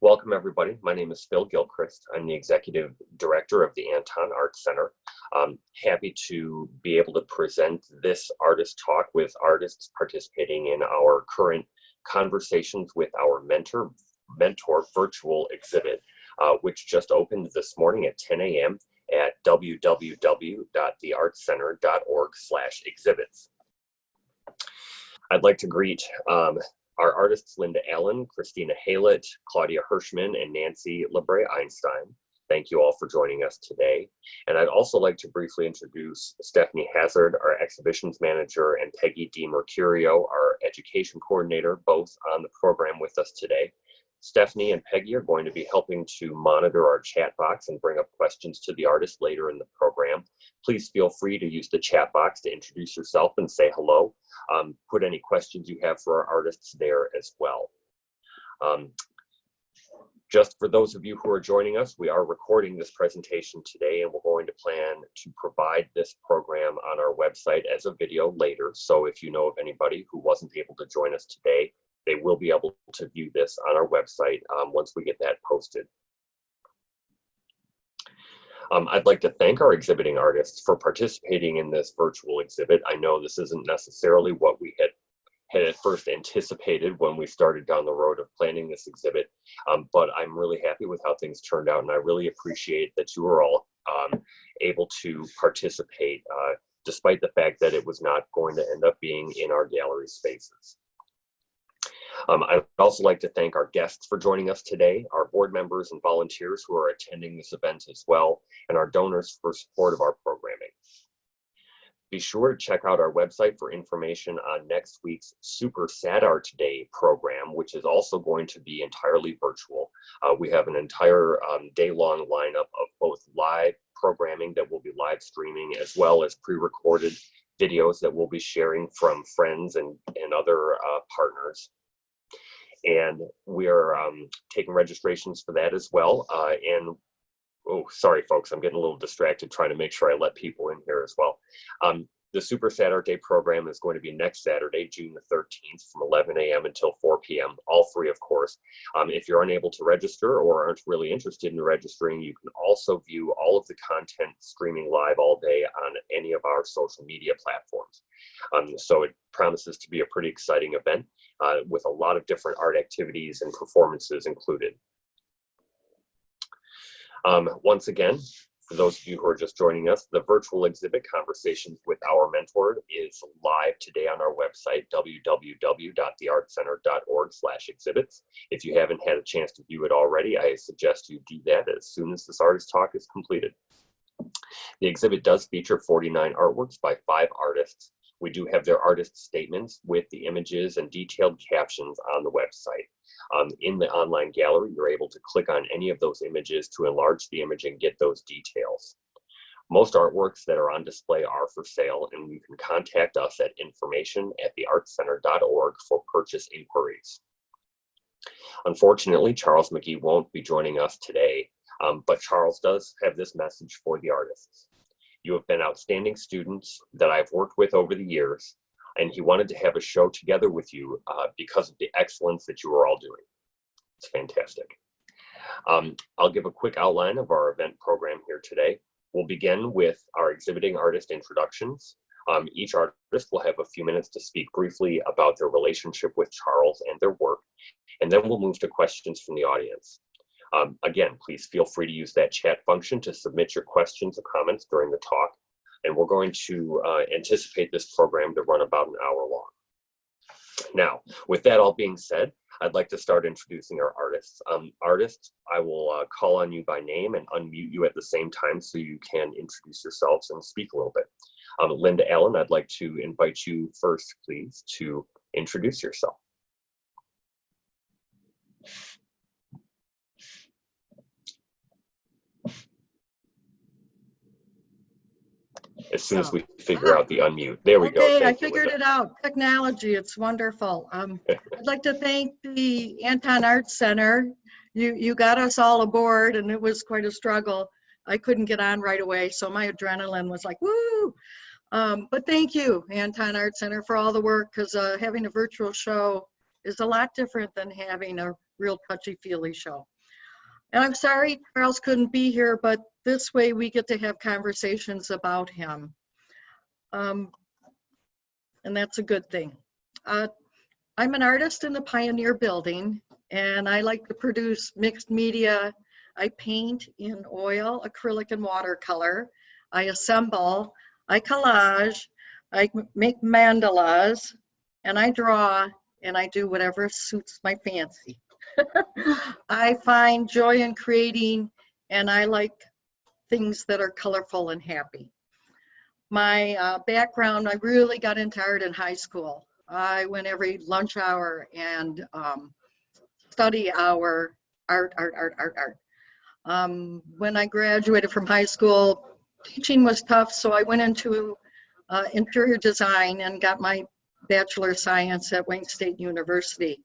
Welcome, everybody. My name is Phil Gilchrist. I'm the Executive Director of the Anton Art Center. I'm happy to be able to present this artist talk with artists participating in our current Conversations with Our Mentor virtual exhibit, which just opened this morning at 10 a.m. at www.theartcenter.org/exhibits. I'd like to greet our artists Linda Allen, Christina Hale, Claudia Hirshman, and Nancy Labret Einstein. Thank you all for joining us today. And I'd also like to briefly introduce Stephanie Hazard, our exhibitions manager, and Peggy DiMercurio, our education coordinator, both on the program with us today. Stephanie and Peggy are going to be helping to monitor our chat box and bring up questions to the artist later in the program. Please feel free to use the chat box to introduce yourself and say hello. Put any questions you have for our artists there as well. Just for those of you who are joining us, we are recording this presentation today, and we're going to plan to provide this program on our website as a video later. So if you know of anybody who wasn't able to join us today, they will be able to view this on our website once we get that posted. I'd like to thank our exhibiting artists for participating in this virtual exhibit. I know this isn't necessarily what we had at first anticipated when we started down the road of planning this exhibit, but I'm really happy with how things turned out, and I really appreciate that you are all able to participate despite the fact that it was not going to end up being in our gallery spaces. I'd also like to thank our guests for joining us today, our board members and volunteers who are attending this event as well, and our donors for support of our programming. Be sure to check out our website for information on next week's Super Sad Art Day program, which is also going to be entirely virtual. We have an entire day-long lineup of both live programming that we'll be live streaming, as well as pre-recorded videos that we'll be sharing from friends and other partners. And we are taking registrations for that as well. Oh, sorry, folks, I'm getting a little distracted trying to make sure I let people in here as well. The Super Saturday program is going to be next Saturday, June the 13th, from 11 a.m. until 4 p.m., all free, of course. If you're unable to register or aren't really interested in registering, you can also view all of the content streaming live all day on any of our social media platforms. So it promises to be a pretty exciting event with a lot of different art activities and performances included. Once again, for those of you who are just joining us, the virtual exhibit Conversations with Our Mentor is live today on our website, www.theartcenter.org/exhibits. If you haven't had a chance to view it already, I suggest you do that as soon as this artist talk is completed. The exhibit does feature 49 artworks by 5 artists. We do have their artist statements with the images and detailed captions on the website. In the online gallery, you're able to click on any of those images to enlarge the image and get those details. Most artworks that are on display are for sale, and you can contact us at information@theartcenter.org for purchase inquiries. Unfortunately, Charles McGee won't be joining us today, but Charles does have this message for the artists. You have been outstanding students that I've worked with over the years, and he wanted to have a show together with you because of the excellence that you are all doing. It's fantastic. I'll give a quick outline of our event program here today. We'll begin with our exhibiting artist introductions. Each artist will have a few minutes to speak briefly about their relationship with Charles and their work, and then we'll move to questions from the audience. Again, please feel free to use that chat function to submit your questions or comments during the talk. And we're going to anticipate this program to run about an hour long. Now, with that all being said, I'd like to start introducing our artists. Artists, I will call on you by name and unmute you at the same time so you can introduce yourselves and speak a little bit. Linda Allen, I'd like to invite you first, please, to introduce yourself. As soon as we figure out the unmute. There we go. Okay, I figured it out. Technology, it's wonderful. I'd like to thank the Anton Art Center. You got us all aboard, and it was quite a struggle. I couldn't get on right away, so my adrenaline was like, woo! But thank you, Anton Art Center, for all the work, because having a virtual show is a lot different than having a real touchy-feely show. And I'm sorry Charles couldn't be here, but this way we get to have conversations about him. And that's a good thing. I'm an artist in the Pioneer Building, and I like to produce mixed media. I paint in oil, acrylic, and watercolor. I assemble, I collage, I make mandalas, and I draw, and I do whatever suits my fancy. I find joy in creating, and I like things that are colorful and happy. My background, I really got into art in high school. I went every lunch hour and study hour, art. When I graduated from high school, teaching was tough, so I went into interior design and got my Bachelor of Science at Wayne State University.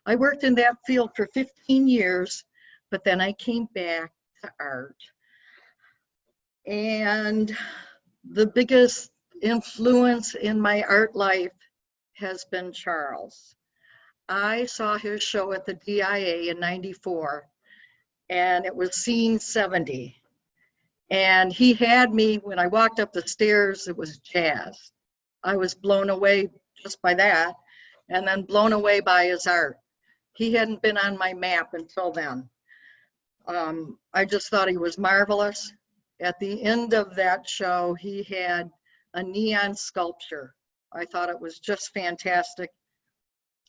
I worked in that field for 15 years, but then I came back to art. And the biggest influence in my art life has been Charles. I saw his show at the DIA in '94, and it was Scene 70. And he had me, when I walked up the stairs, it was jazz. I was blown away just by that, and then blown away by his art. He hadn't been on my map until then. I just thought he was marvelous. At the end of that show, he had a neon sculpture. I thought it was just fantastic.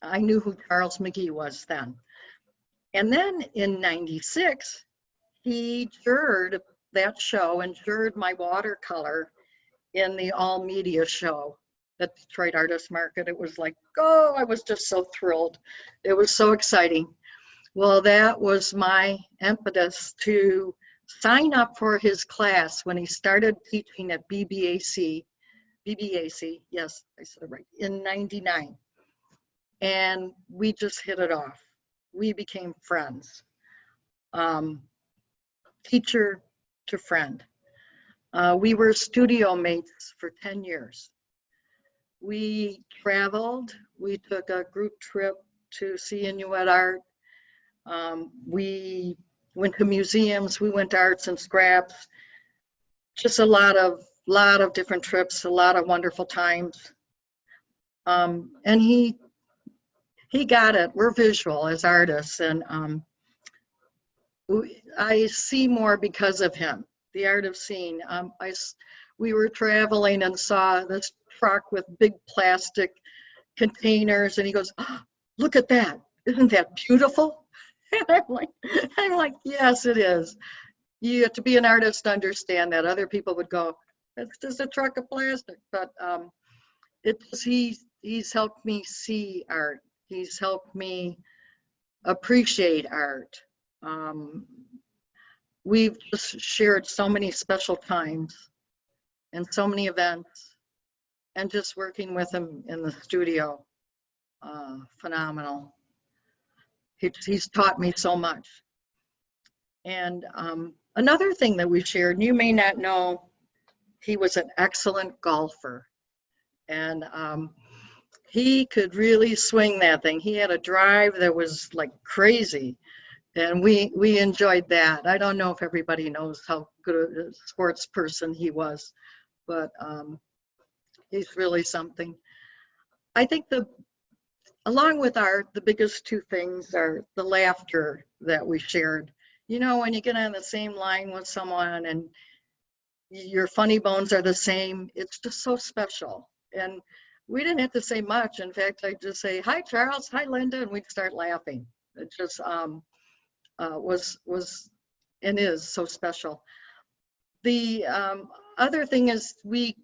I knew who Charles McGee was then. And then in '96, he juried that show and juried my watercolor in the all media show at Detroit Artist Market. It was like, oh, I was just so thrilled. It was so exciting. Well, that was my impetus to sign up for his class when he started teaching at BBAC, yes, I said it right, in '99. And we just hit it off. We became friends. Teacher to friend. We were studio mates for 10 years. We traveled. We took a group trip to see Inuit art. We went to museums. We went to Arts and Scraps. Just a lot of different trips, a lot of wonderful times. And he got it. We're visual as artists, and I see more because of him. The art of seeing. We were traveling and saw this truck with big plastic containers, and he goes, oh, "Look at that! Isn't that beautiful?" And I'm like, yes, it is. You have to be an artist to understand that. Other people would go, "That's just a truck of plastic," but he's helped me see art. He's helped me appreciate art. We've just shared so many special times and so many events, and just working with him in the studio, phenomenal. He's taught me so much. And another thing that we shared, and you may not know, he was an excellent golfer. And he could really swing that thing. He had a drive that was like crazy. And we enjoyed that. I don't know if everybody knows how good a sports person he was, but he's really something. I think along with art, the biggest two things are the laughter that we shared. You know, when you get on the same line with someone and your funny bones are the same, it's just so special. And we didn't have to say much. In fact, I'd just say, "Hi, Charles. Hi, Linda," and we'd start laughing. It just was and is so special. The other thing is we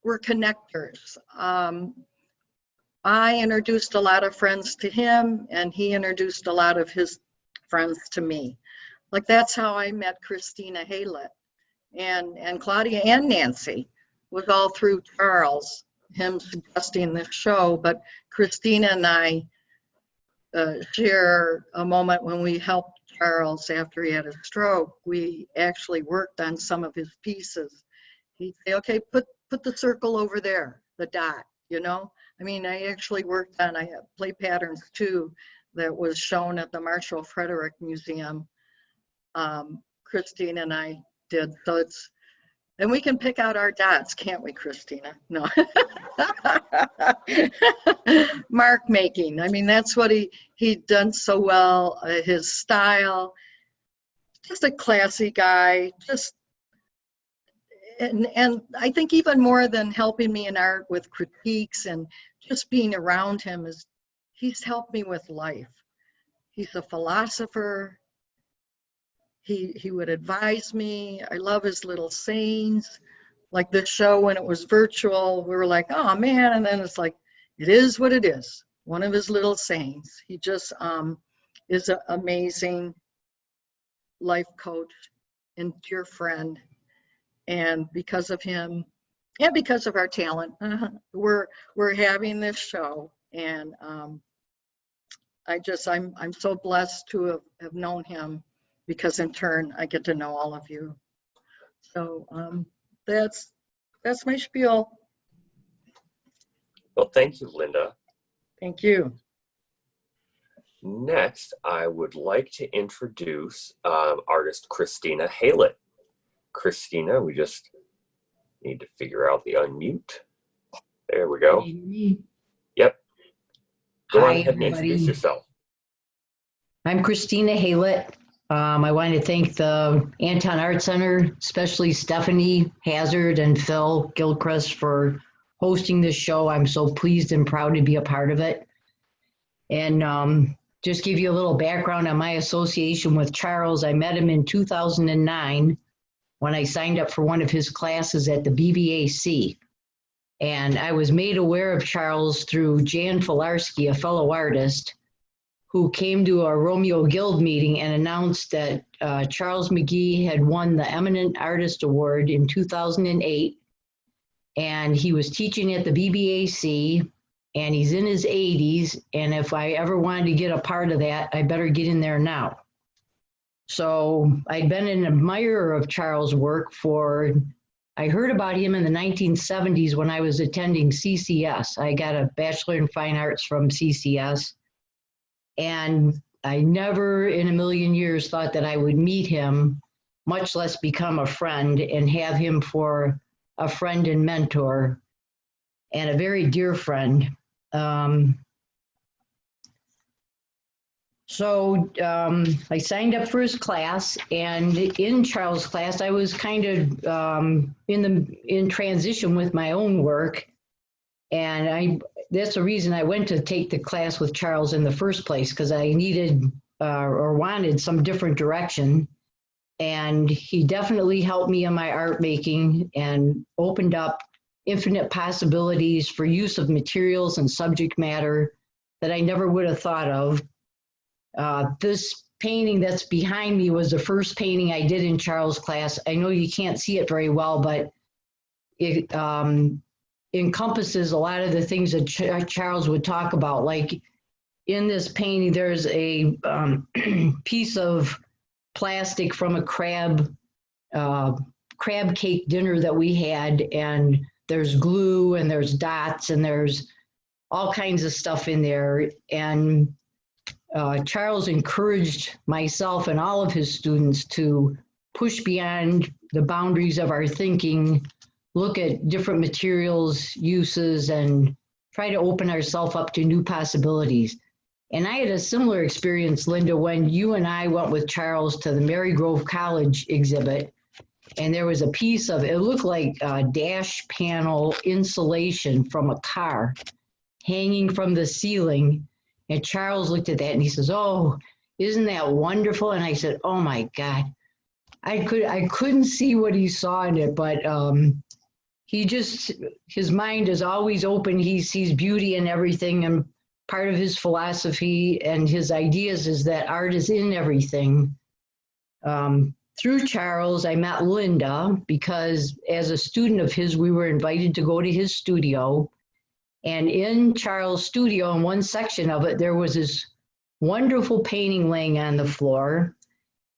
were connectors. I introduced a lot of friends to him, and he introduced a lot of his friends to me. Like, that's how I met Christina Hale and Claudia and Nancy, was all through Charles, him suggesting this show. But Christina and I share a moment when we helped Charles after he had a stroke. We actually worked on some of his pieces. He'd say, "Okay, put the circle over there, the dot," you know? I mean, I actually worked on play patterns too that was shown at the Marshall Frederick Museum. Christina and I did. So it's, and we can pick out our dots, can't we, Christina? No. Mark making. I mean, that's what he done so well. His style, just a classy guy. Just and I think even more than helping me in art with critiques and just being around him is he's helped me with life. He's a philosopher. He would advise me. I love his little sayings. Like this show, when it was virtual, we were like, oh man, and then it's like, it is what it is. One of his little sayings. He just is an amazing life coach and dear friend. And because of him, and because of our talent, we're having this show. And I'm so blessed to have known him, because in turn I get to know all of you. So that's my spiel. Well, thank you, Linda. Thank you. Next, I would like to introduce artist Christina Hale. Christina, we just need to figure out the unmute. There we go. Yep. Go Hi, ahead and introduce everybody. yourself. I'm Christina Hale. I want to thank the Anton Art Center, especially Stephanie Hazard and Phil Gilchrist for hosting this show. I'm so pleased and proud to be a part of it. And just give you a little background on my association with Charles. I met him in 2009 when I signed up for one of his classes at the BVAC. And I was made aware of Charles through Jan Filarski, a fellow artist, who came to a Romeo Guild meeting and announced that Charles McGee had won the Eminent Artist Award in 2008. And he was teaching at the BBAC, and he's in his 80s. And if I ever wanted to get a part of that, I better get in there now. So I'd been an admirer of Charles' work I heard about him in the 1970s when I was attending CCS. I got a Bachelor in Fine Arts from CCS. And I never in a million years thought that I would meet him, much less become a friend and have him for a friend and mentor and a very dear friend. So I signed up for his class, and in Charles' class, I was kind of in transition with my own work. And that's the reason I went to take the class with Charles in the first place, because I needed or wanted some different direction. And he definitely helped me in my art making and opened up infinite possibilities for use of materials and subject matter that I never would have thought of. This painting that's behind me was the first painting I did in Charles' class. I know you can't see it very well, but it encompasses a lot of the things that Charles would talk about. Like in this painting, there's a piece of plastic from a crab cake dinner that we had, and there's glue and there's dots and there's all kinds of stuff in there. And Charles encouraged myself and all of his students to push beyond the boundaries of our thinking, look at different materials, uses, and try to open ourselves up to new possibilities. And I had a similar experience, Linda, when you and I went with Charles to the Marygrove College exhibit, and there was a piece of, it looked like a dash panel insulation from a car hanging from the ceiling. And Charles looked at that and he says, "Oh, isn't that wonderful?" And I said, "Oh my God." I couldn't see what he saw in it, but his mind is always open. He sees beauty in everything, and part of his philosophy and his ideas is that art is in everything. Through Charles, I met Linda because as a student of his, we were invited to go to his studio. And in Charles' studio, in one section of it, there was this wonderful painting laying on the floor.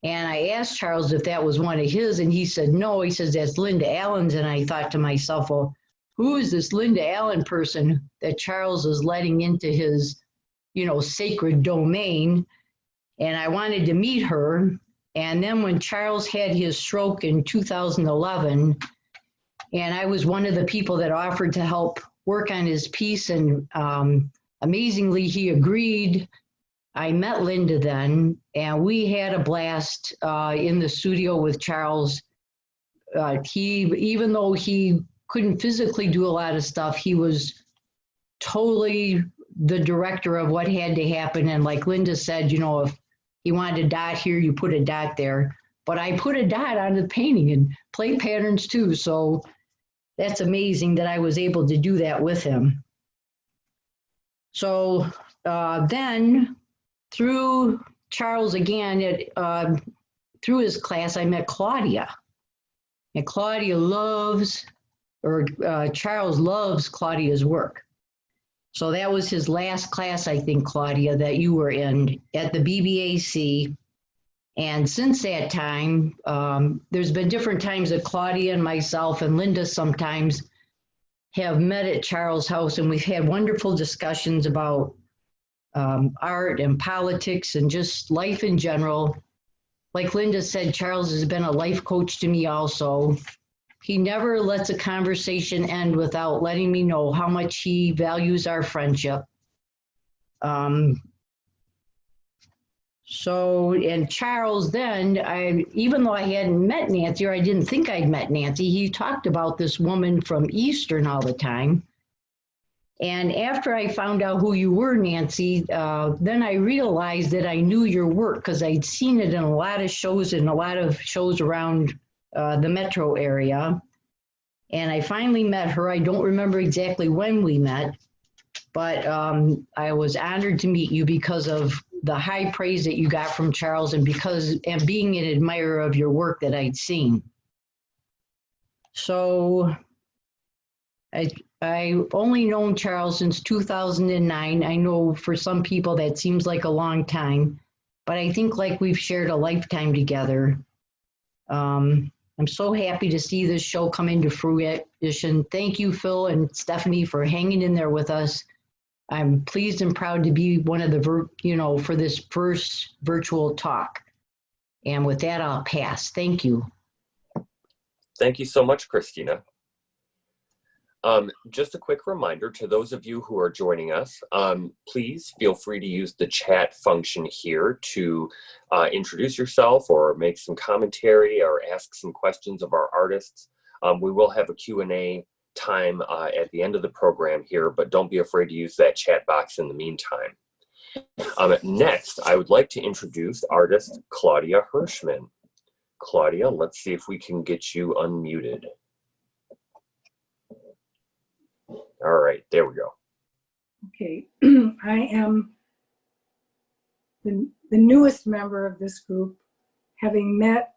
And I asked Charles if that was one of his, and he said, no. He says, that's Linda Allen's. And I thought to myself, well, who is this Linda Allen person that Charles is letting into his, sacred domain? And I wanted to meet her. And then when Charles had his stroke in 2011, and I was one of the people that offered to help work on his piece, and amazingly, he agreed. I met Linda then, and we had a blast in the studio with Charles. Even though he couldn't physically do a lot of stuff, he was totally the director of what had to happen. And like Linda said, if he wanted a dot here, you put a dot there. But I put a dot on the painting and play patterns too. So that's amazing that I was able to do that with him. So then through Charles again, through his class, I met Claudia. And Claudia Charles loves Claudia's work. So that was his last class, I think, Claudia, that you were in at the BBAC. And since that time, there's been different times that Claudia and myself and Linda sometimes have met at Charles' house, and we've had wonderful discussions about art and politics and just life in general. Like Linda said, Charles has been a life coach to me also. He never lets a conversation end without letting me know how much he values our friendship. And Charles then, even though I hadn't met Nancy, or I didn't think I'd met Nancy, he talked about this woman from Eastern all the time. And after I found out who you were, Nancy, then I realized that I knew your work because I'd seen it in a lot of shows around the metro area. And I finally met her. I don't remember exactly when we met, but I was honored to meet you because of the high praise that you got from Charles and being an admirer of your work that I'd seen. So I've only known Charles since 2009. I know for some people that seems like a long time, but I think like we've shared a lifetime together. I'm so happy to see this show come into fruition. Thank you, Phil and Stephanie, for hanging in there with us. I'm pleased and proud to be one of the, for this first virtual talk. And with that, I'll pass. Thank you. Thank you so much, Christina. Just a quick reminder to those of you who are joining us, please feel free to use the chat function here to introduce yourself or make some commentary or ask some questions of our artists. We will have a Q&A time at the end of the program here, but don't be afraid to use that chat box in the meantime. Next, I would like to introduce artist Claudia Hirshman. Claudia, let's see if we can get you unmuted. All right, there we go. Okay, I am the newest member of this group, having met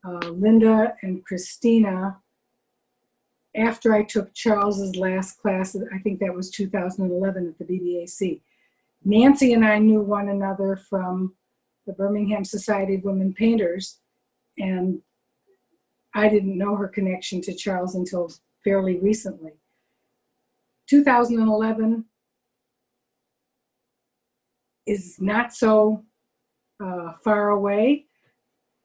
Linda and Christina after I took Charles's last class. I think that was 2011 at the BBAC. Nancy and I knew one another from the Birmingham Society of Women Painters, and I didn't know her connection to Charles until fairly recently. 2011 is not so far away,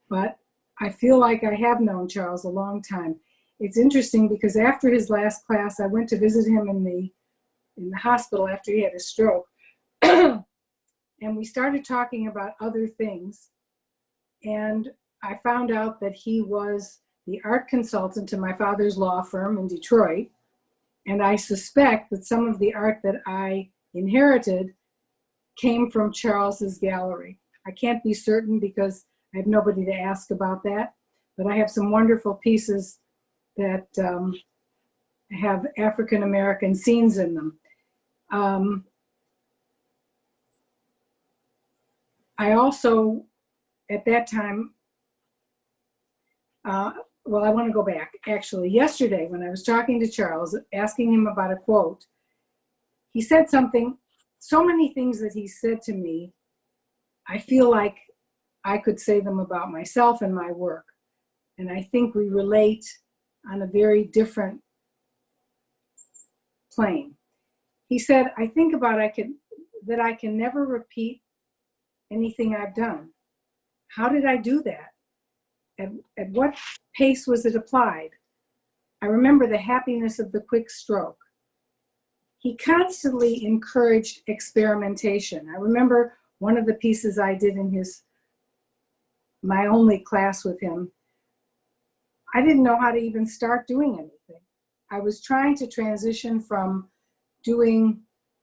but I feel like I have known Charles a long time. It's interesting because after his last class, I went to visit him in the hospital after he had a stroke. And we started talking about other things. And I found out that he was the art consultant to my father's law firm in Detroit. And I suspect that some of the art that I inherited came from Charles's gallery. I can't be certain because I have nobody to ask about that, but I have some wonderful pieces that have African-American scenes in them. I also, at that time, well, I want to go back. Actually, yesterday when I was talking to Charles, asking him about a quote, he said something, so many things that he said to me, I feel like I could say them about myself and my work. And I think we relate on a very different plane. He said, I think about that I can never repeat anything I've done. how did I do that? At what pace was it applied? I remember the happiness of the quick stroke. He constantly encouraged experimentation. I remember one of the pieces I did in my only class with him. I didn't know how to even start doing anything. I was trying to transition from doing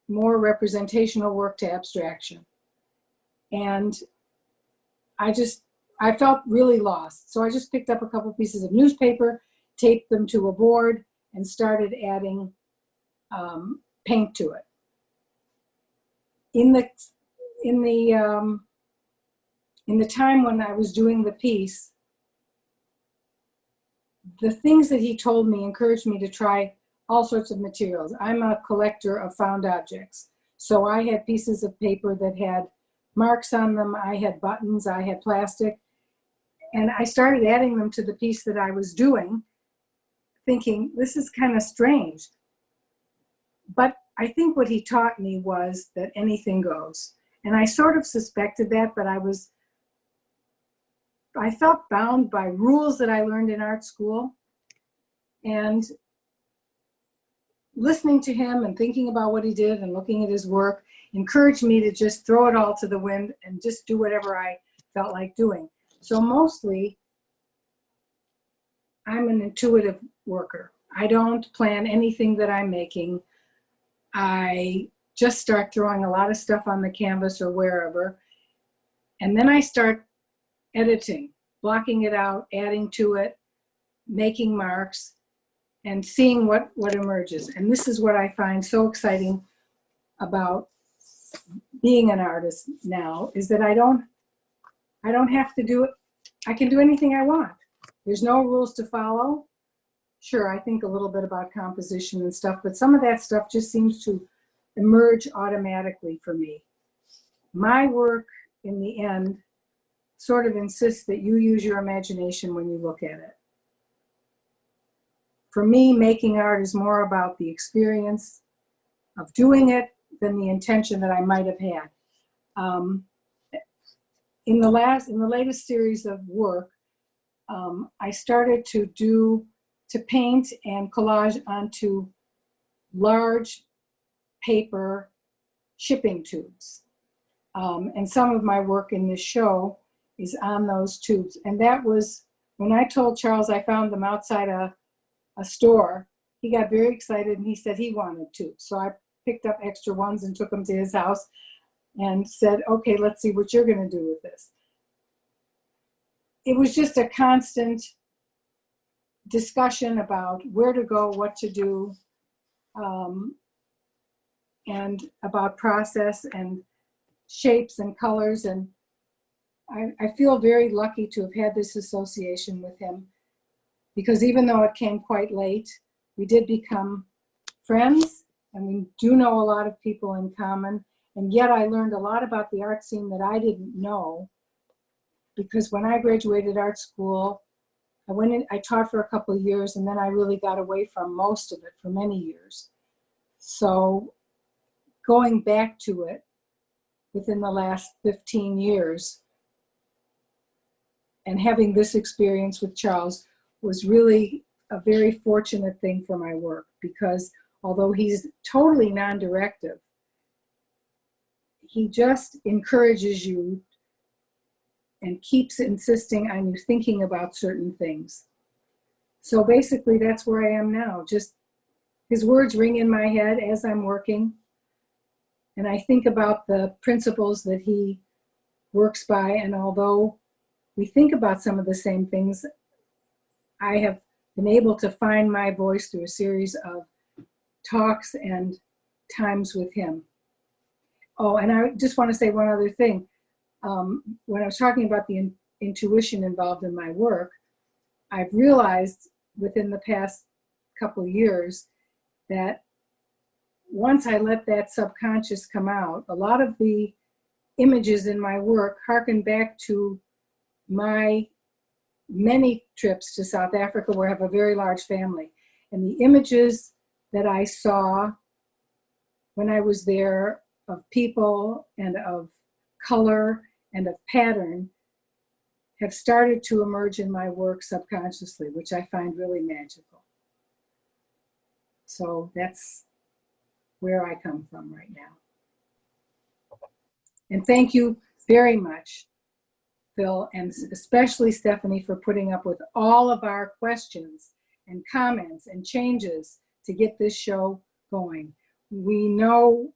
more representational work to abstraction. And I felt really lost. So I just picked up a couple pieces of newspaper, taped them to a board, and started adding paint to it. In the time when I was doing the piece, the things that he told me encouraged me to try all sorts of materials. I'm a collector of found objects. So I had pieces of paper that had marks on them, I had buttons, I had plastic, and I started adding them to the piece that I was doing, thinking, this is kind of strange. But I think what he taught me was that anything goes. And I sort of suspected that, but I felt bound by rules that I learned in art school. And listening to him and thinking about what he did and looking at his work encouraged me to just throw it all to the wind and just do whatever I felt like doing. So mostly, I'm an intuitive worker. I don't plan anything that I'm making. I just start throwing a lot of stuff on the canvas or wherever, and then I start editing, blocking it out, adding to it, making marks, and seeing what emerges. And this is what I find so exciting about being an artist now, is that I don't have to do it. I can do anything I want. There's no rules to follow. Sure, I think a little bit about composition and stuff, but some of that stuff just seems to emerge automatically for me. My work, in the end, sort of insists that you use your imagination when you look at it. For me, making art is more about the experience of doing it than the intention that I might have had. In the latest series of work, I started to paint and collage onto large paper shipping tubes. And some of my work in this show is on those tubes. And that was, when I told Charles I found them outside a store, he got very excited and he said he wanted tubes. So I picked up extra ones and took them to his house and said, okay, let's see what you're gonna do with this. It was just a constant discussion about where to go, what to do, and about process and shapes and colors. And I feel very lucky to have had this association with him, because even though it came quite late, we did become friends, and we do know a lot of people in common. And yet I learned a lot about the art scene that I didn't know, because when I graduated art school, I taught for a couple of years, and then I really got away from most of it for many years. So going back to it within the last 15 years and having this experience with Charles was really a very fortunate thing for my work, because although he's totally non-directive, he just encourages you and keeps insisting on you thinking about certain things. So basically that's where I am now. Just his words ring in my head as I'm working. And I think about the principles that he works by. And although we think about some of the same things, I have been able to find my voice through a series of talks and times with him. Oh, and I just want to say one other thing. When I was talking about the intuition involved in my work, I've realized within the past couple of years that once I let that subconscious come out, a lot of the images in my work harken back to my many trips to South Africa, where I have a very large family. And the images that I saw when I was there of people and of color and of pattern have started to emerge in my work subconsciously, which I find really magical. So that's where I come from right now. And thank you very much, Phil, and especially Stephanie, for putting up with all of our questions and comments and changes to get this show going. We know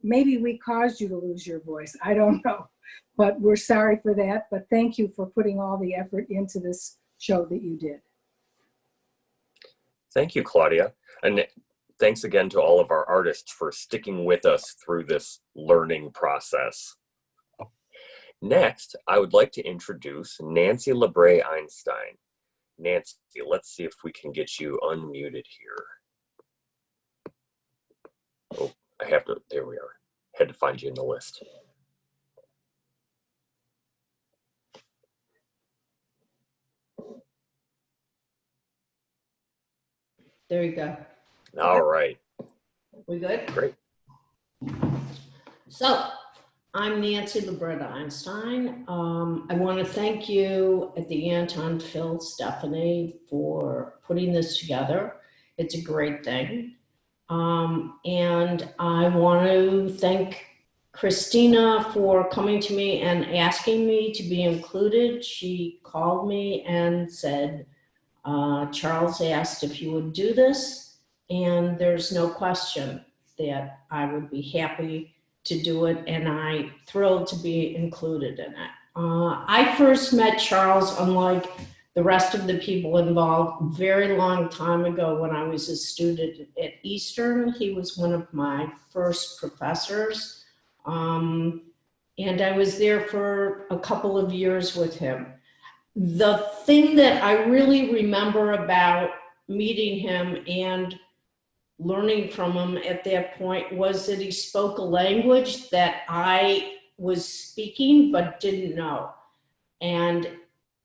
maybe we caused you to lose your voice. I don't know, but we're sorry for that. But thank you for putting all the effort into this show that you did. Thank you, Claudia. And thanks again to all of our artists for sticking with us through this learning process. Next, I would like to introduce Nancy Labret Einstein. Nancy, let's see if we can get you unmuted here. Oh, there we are. Had to find you in the list. There you go. All right. We good? Great. So, I'm Nancy Labret Einstein. I want to thank you at the Anton, Phil, Stephanie for putting this together. It's a great thing. And I want to thank Christina for coming to me and asking me to be included. She called me and said, Charles asked if you would do this, and there's no question that I would be happy to do it, and I'm thrilled to be included in it. I first met Charles, unlike the rest of the people involved, very long time ago when I was a student at Eastern. He was one of my first professors, and I was there for a couple of years with him. The thing that I really remember about meeting him and learning from him at that point was that he spoke a language that I was speaking but didn't know. And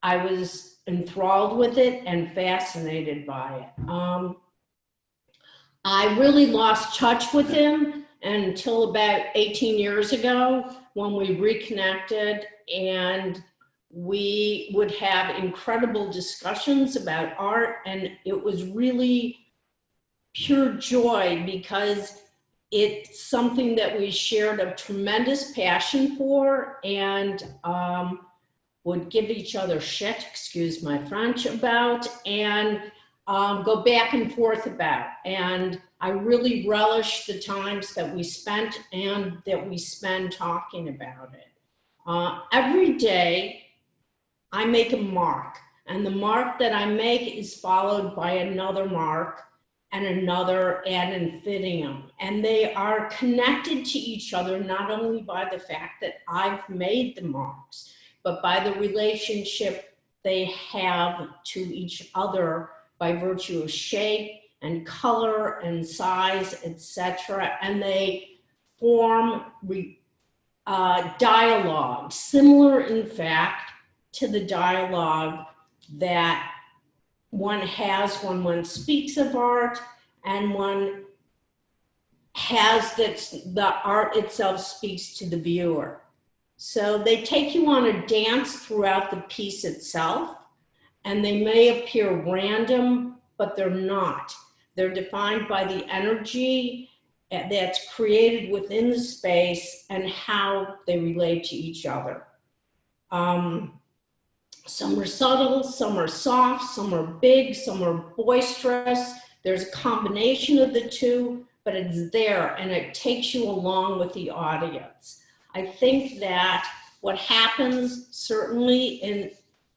I was enthralled with it and fascinated by it. I really lost touch with him until about 18 years ago when we reconnected, and we would have incredible discussions about art, and it was really pure joy because it's something that we shared a tremendous passion for, and would give each other shit, excuse my French, about, and go back and forth about. And I really relish the times that we spent and that we spend talking about it. Every day I make a mark, and the mark that I make is followed by another mark and another ad infinitum. And they are connected to each other, not only by the fact that I've made the marks, but by the relationship they have to each other by virtue of shape and color and size, etc. And they form dialogue, similar in fact to the dialogue that one has when one speaks of art, and one has that the art itself speaks to the viewer. So they take you on a dance throughout the piece itself, and they may appear random, but they're not. They're defined by the energy that's created within the space and how they relate to each other. Some are subtle, some are soft, some are big, some are boisterous. There's a combination of the two, but it's there and it takes you along with the audience. I think that what happens certainly in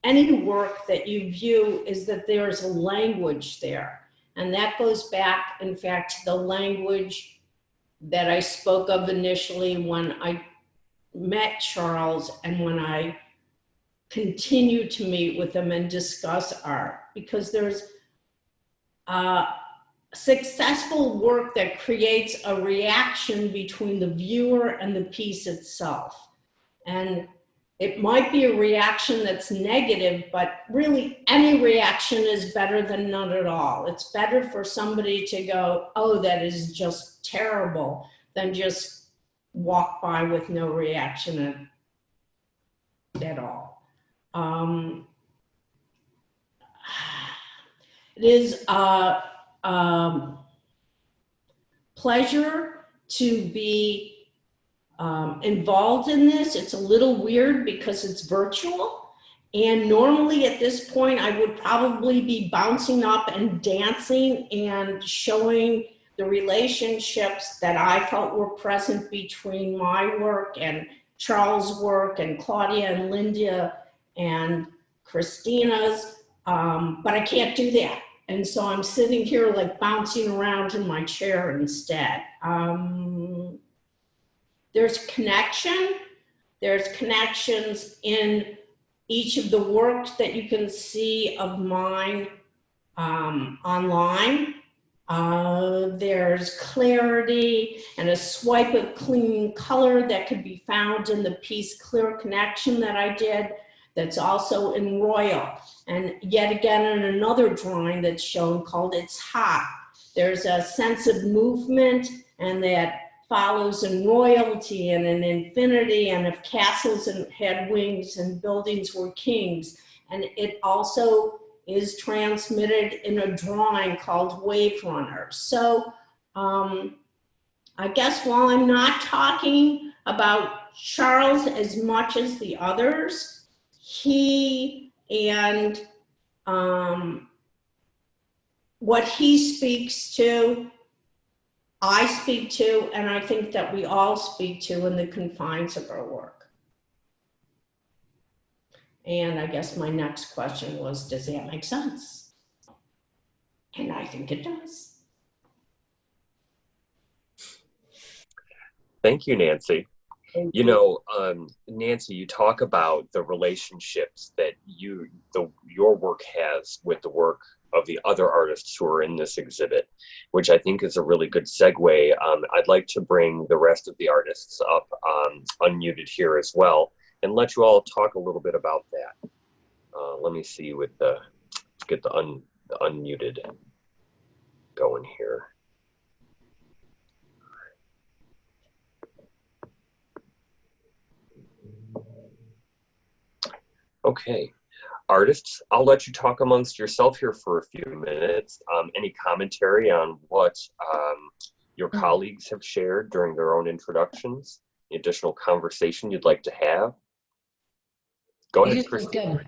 any work that you view is that there's a language there. And that goes back, in fact, to the language that I spoke of initially when I met Charles and when I continue to meet with them and discuss art, because there's successful work that creates a reaction between the viewer and the piece itself. And it might be a reaction that's negative, but really any reaction is better than none at all. It's better for somebody to go, oh, that is just terrible, than just walk by with no reaction at all. It is a pleasure to be involved in this. It's a little weird because it's virtual. And normally at this point, I would probably be bouncing up and dancing and showing the relationships that I felt were present between my work and Charles' work and Claudia and Linda and Christina's, but I can't do that. And so I'm sitting here like bouncing around in my chair instead. There's connection. There's connections in each of the work that you can see of mine online. There's clarity and a swipe of clean color that could be found in the piece Clear Connection that I did, that's also in Royal. And yet again in another drawing that's shown called It's Hot. There's a sense of movement and that follows in royalty and in infinity, and if castles had wings and buildings were kings. And it also is transmitted in a drawing called Wave Runner. So I guess while I'm not talking about Charles as much as the others, he and what he speaks to, I speak to, and I think that we all speak to in the confines of our work. And I guess my next question was, does that make sense? And I think it does. Thank you, Nancy. You know, Nancy, you talk about the relationships that your work has with the work of the other artists who are in this exhibit, which I think is a really good segue. I'd like to bring the rest of the artists up unmuted here as well and let you all talk a little bit about that. Let me see get the unmuted going here. Okay, artists, I'll let you talk amongst yourself here for a few minutes. Any commentary on what your colleagues have shared during their own introductions? Additional conversation you'd like to have? Go ahead, Christina.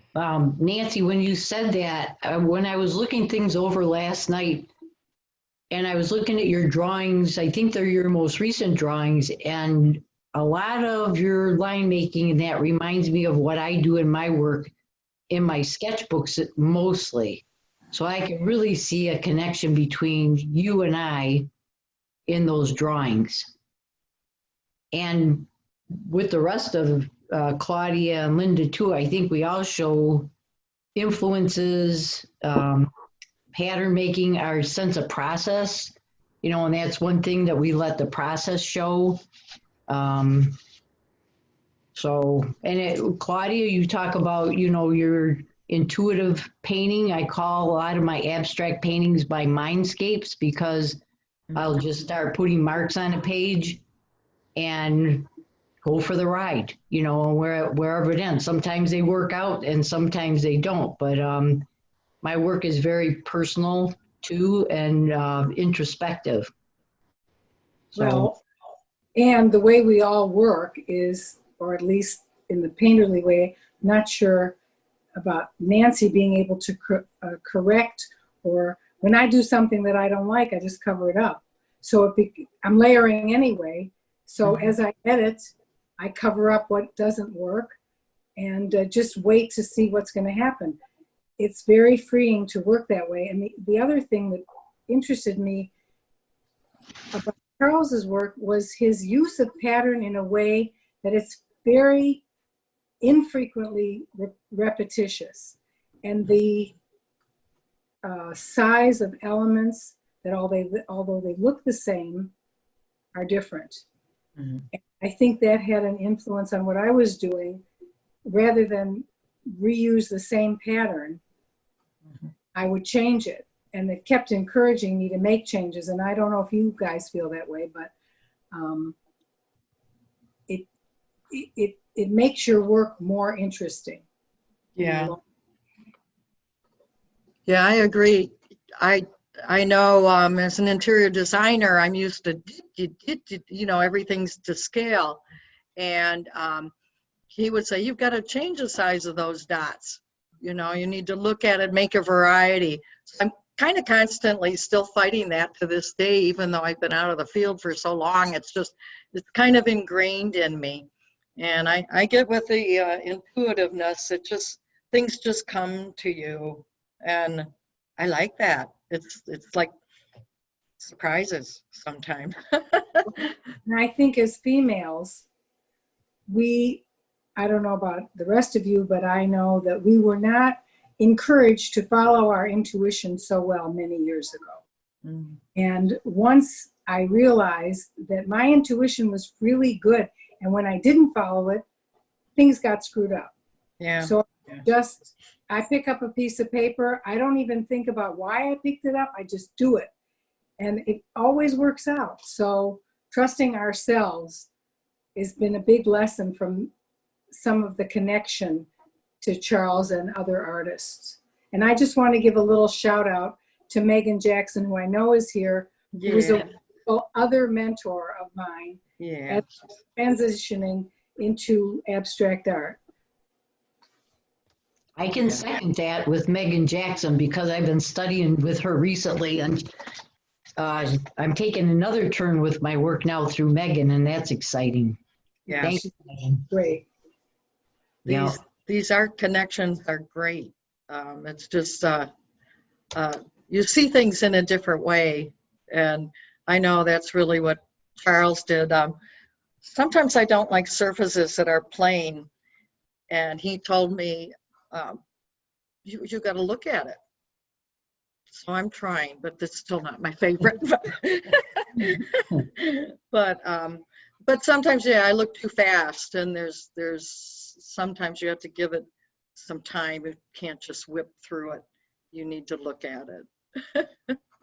Nancy, when you said that, when I was looking things over last night, and I was looking at your drawings, I think they're your most recent drawings, and a lot of your line making, and that reminds me of what I do in my work, in my sketchbooks mostly. So I can really see a connection between you and I in those drawings. And with the rest of Claudia and Linda too, I think we all show influences, pattern making, our sense of process, you know, and that's one thing that we let the process show. Claudia, you talk about, you know, your intuitive painting. I call a lot of my abstract paintings by mindscapes because I'll just start putting marks on a page and go for the ride, you know, wherever it ends. Sometimes they work out and sometimes they don't, but my work is very personal too and introspective. Well, and the way we all work is, or at least in the painterly way, not sure about Nancy being able to correct, or when I do something that I don't like, I just cover it up. So I'm layering anyway. So as I edit, I cover up what doesn't work and just wait to see what's going to happen. It's very freeing to work that way. And the other thing that interested me about Charles's work was his use of pattern in a way that it's very infrequently repetitious, and the size of elements that although they look the same are different. Mm-hmm. I think that had an influence on what I was doing. Rather than reuse the same pattern, mm-hmm. I would change it. And it kept encouraging me to make changes. And I don't know if you guys feel that way, but it makes your work more interesting. Yeah. Yeah, I agree. I know as an interior designer, I'm used to, everything's to scale. And he would say, you've got to change the size of those dots. You need to look at it, make a variety. So I'm kind of constantly still fighting that to this day, even though I've been out of the field for so long. It's kind of ingrained in me. And I get with the intuitiveness, things just come to you. And I like that. It's like surprises sometimes. And I think as females, I don't know about the rest of you, but I know that we were not encouraged to follow our intuition so well many years ago. Mm. And once I realized that my intuition was really good, and when I didn't follow it, things got screwed up. Yeah. So I pick up a piece of paper. I don't even think about why I picked it up. I just do it. And it always works out. So trusting ourselves has been a big lesson from some of the connection to Charles and other artists. And I just want to give a little shout out to Megan Jackson, who I know is here, who is a other mentor of mine, as transitioning into abstract art. I can second that with Megan Jackson because I've been studying with her recently, and I'm taking another turn with my work now through Megan, and that's exciting. Yeah. Thank you, Megan. Great. These art connections are great. It's just you see things in a different way, and I know that's really what Charles did. Sometimes I don't like surfaces that are plain, and he told me, you got to look at it. So I'm trying, but it's still not my favorite. But sometimes, I look too fast, and there's sometimes you have to give it some time. You can't just whip through it. You need to look at it.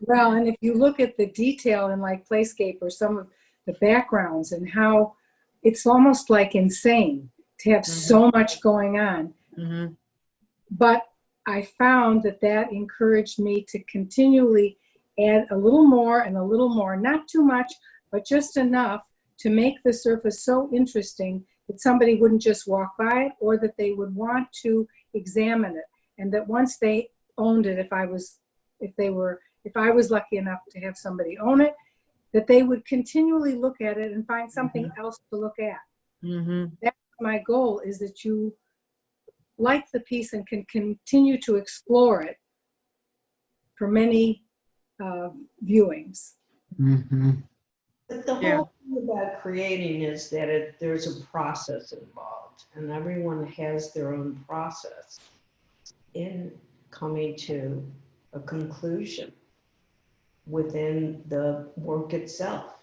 Well, and if you look at the detail in like Playscape or some of the backgrounds and how it's almost like insane to have so much going on. Mm-hmm. But I found that encouraged me to continually add a little more and a little more, not too much, but just enough to make the surface so interesting that somebody wouldn't just walk by it, or that they would want to examine it. And that once they owned it, if I was lucky enough to have somebody own it, that they would continually look at it and find something else to look at. Mm-hmm. That's my goal, is that you like the piece and can continue to explore it for many viewings. Mm-hmm. But the whole thing about creating is that there's a process involved, and everyone has their own process in coming to a conclusion within the work itself.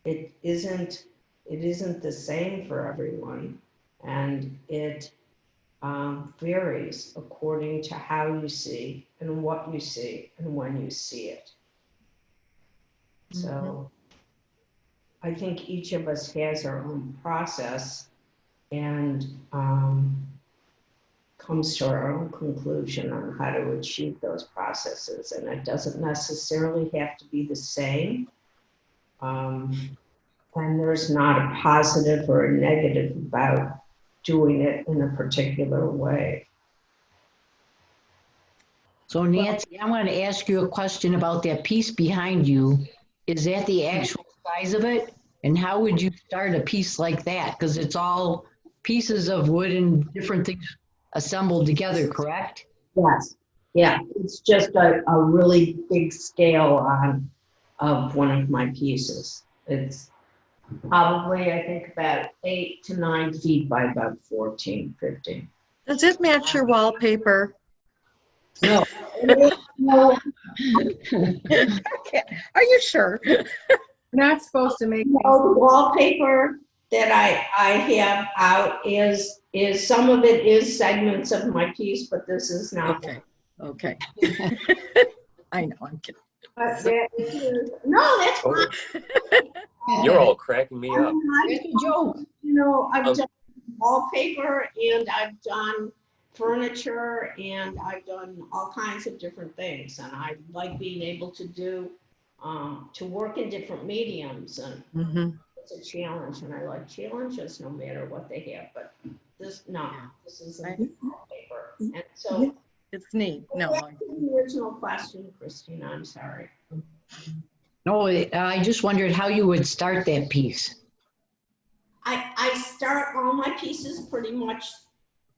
It isn't the same for everyone, and it varies according to how you see and what you see and when you see it. So I think each of us has our own process and comes to our own conclusion on how to achieve those processes. And it doesn't necessarily have to be the same. And there's not a positive or a negative about doing it in a particular way. So Nancy, I want to ask you a question about that piece behind you. Is that the actual size of it? And how would you start a piece like that? Because it's all pieces of wood and different things assembled together, correct? Yes. Yeah, it's just a really big scale of one of my pieces. It's probably, I think, about 8 to 9 feet by about 14, 15. Does it match your wallpaper? No. No. Are you sure? You're not supposed to make The wallpaper that I have out is some of it is segments of my piece, but this is not. Okay. I know, I'm kidding. But no, that's fine. You're all cracking me up. It's a joke. I've done wallpaper and I've done furniture, and I've done all kinds of different things. And I like being able to do, to work in different mediums, and Mhm. it's a challenge, and I like challenges no matter what they have, but this is a Right. paper. And so, It's neat. No, back to the original question, Christina, I'm sorry. No, I just wondered how you would start that piece. I start all my pieces pretty much,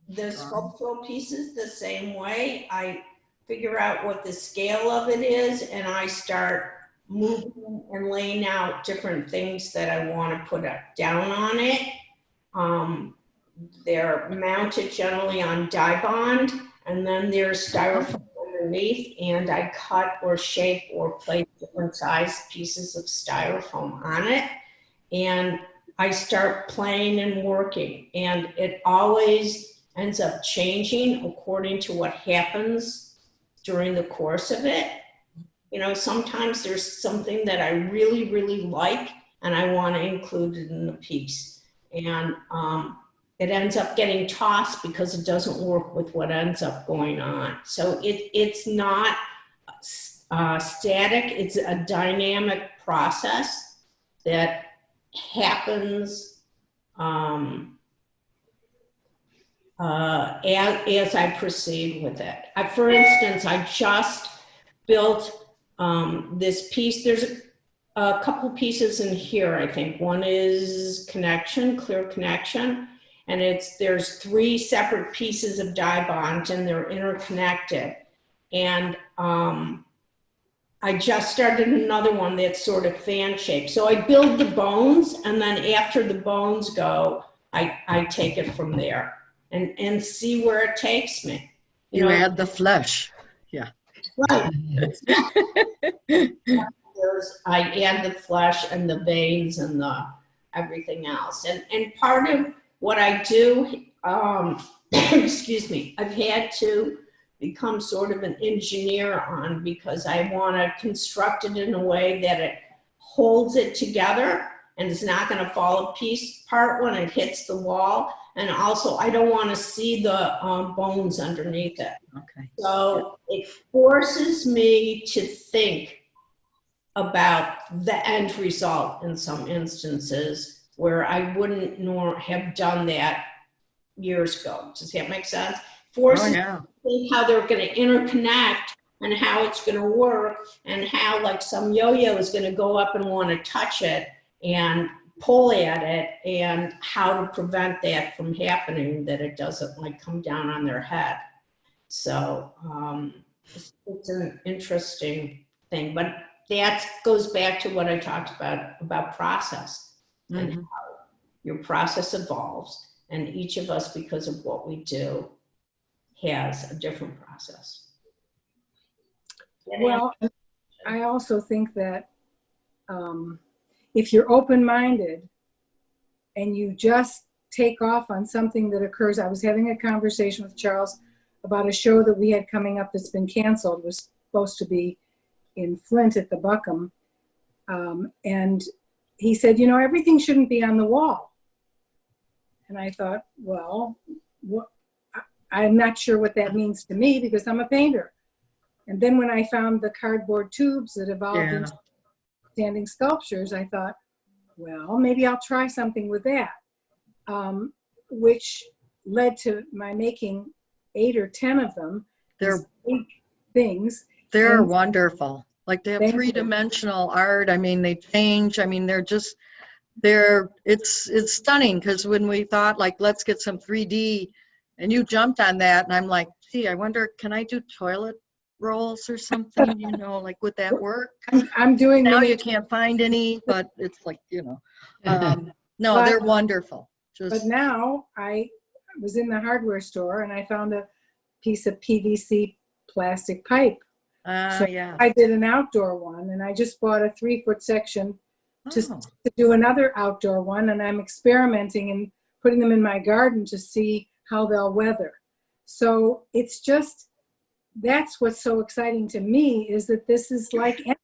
the sculptural pieces, the same way. I figure out what the scale of it is, and I start moving and laying out different things that I want to put down on it. They're mounted generally on die bond, and then there's styrofoam underneath, and I cut or shape or place different size pieces of styrofoam on it. And I start playing and working, and it always ends up changing according to what happens during the course of it. You know, sometimes there's something that I really, really like, and I want to include it in the piece. And it ends up getting tossed because it doesn't work with what ends up going on. So it's not static, it's a dynamic process that happens as I proceed with it. For instance, I just built this piece. There's a couple pieces in here, I think. One is connection, clear connection, and there's 3 separate pieces of die bond, and they're interconnected. And I just started another one that's sort of fan shaped. So I build the bones, and then after the bones go, I take it from there and see where it takes me. you add the flesh. Yeah. Right. I add the flesh and the veins and the everything else. And part of what I do, excuse me, I've had to become sort of an engineer on, because I want to construct it in a way that it holds it together and it's not going to fall apart when it hits the wall. And also, I don't want to see the bones underneath it. Okay. So it forces me to think about the end result in some instances where I wouldn't have done that years ago. Does that make sense? Forces me to think how they're going to interconnect and how it's going to work, and how, like, some yo-yo is going to go up and want to touch it and pull at it, and how to prevent that from happening, that it doesn't like come down on their head. So it's an interesting thing, but that goes back to what I talked about process, and how your process evolves, and each of us, because of what we do, has a different process. Well, I also think that if you're open-minded and you just take off on something that occurs. I was having a conversation with Charles about a show that we had coming up that's been canceled. It was supposed to be in Flint at the Buckham. And he said, you know, everything shouldn't be on the wall. And I thought, well, I'm not sure what that means to me, because I'm a painter. And then when I found the cardboard tubes that evolved into standing sculptures, I thought, well, maybe I'll try something with that, which led to my making 8 or 10 of them. They're big things. They're wonderful. Like, they have three-dimensional art. I mean, they change. I mean, it's stunning, because when we thought, like, let's get some 3D, and you jumped on that, and I'm like, gee, I wonder, can I do toilet rolls or something, you know, like, would that work? I'm doing now you can't find any, but it's like, you know, no, they're wonderful. But now I was in the hardware store and I found a piece of PVC plastic pipe. So yeah. I did an outdoor one, and I just bought a 3-foot section to do another outdoor one, and I'm experimenting and putting them in my garden to see how they'll weather. So it's just, that's what's so exciting to me, is that this is like anything.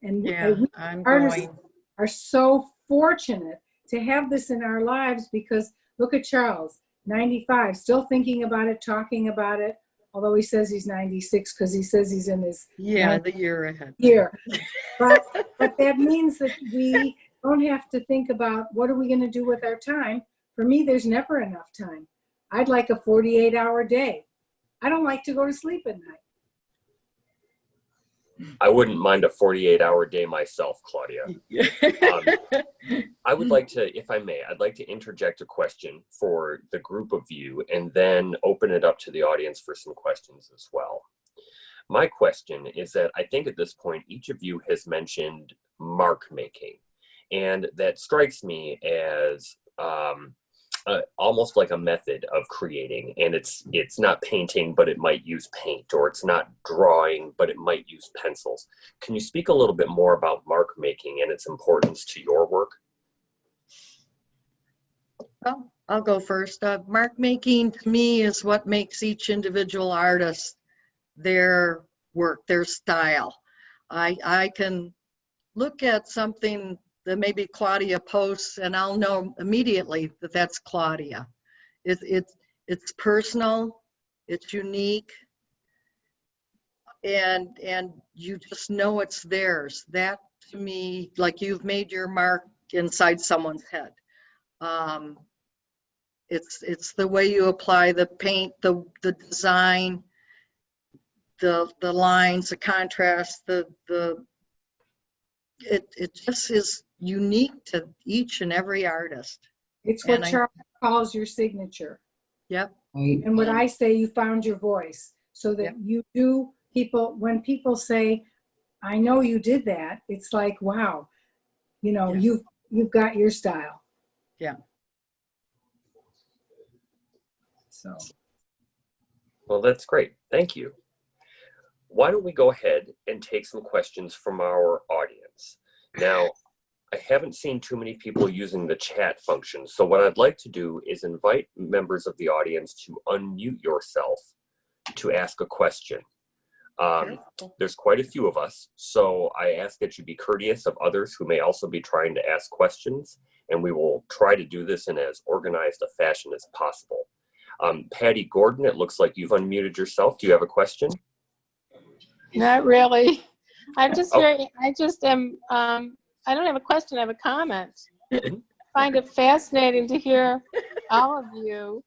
And we artists are so fortunate to have this in our lives, because look at Charles. 95, still thinking about it, talking about it, although he says he's 96 because he says he's in his Yeah, the year ahead. year. But that means that we don't have to think about what are we going to do with our time. For me, there's never enough time. I'd like a 48-hour day. I don't like to go to sleep at night. I wouldn't mind a 48-hour day myself, Claudia. I would like to, if I may, I'd like to interject a question for the group of you and then open it up to the audience for some questions as well. My question is that I think at this point, each of you has mentioned mark making, and that strikes me as almost like a method of creating. And it's not painting, but it might use paint, or it's not drawing, but it might use pencils. Can you speak a little bit more about mark making and its importance to your work? Well, I'll go first. Mark making to me is what makes each individual artist their work, their style. I can look at something that maybe Claudia posts and I'll know immediately that that's Claudia. It's personal, it's unique, and you just know it's theirs. That to me, like you've made your mark inside someone's head. It's the way you apply the paint, the design, the lines, the contrast, it just is unique to each and every artist. It's what Charles calls your signature. Yep. And what I say, you found your voice, so that you do, when people say, I know you did that, it's like, wow, you know, you've got your style. Yeah. So. Well, that's great. Thank you. Why don't we go ahead and take some questions from our audience? Now, I haven't seen too many people using the chat function, so what I'd like to do is invite members of the audience to unmute yourself to ask a question. There's quite a few of us, so I ask that you be courteous of others who may also be trying to ask questions, and we will try to do this in as organized a fashion as possible. Patty Gordon, it looks like you've unmuted yourself. Do you have a question? Not really. I don't have a question, I have a comment. I find it fascinating to hear all of you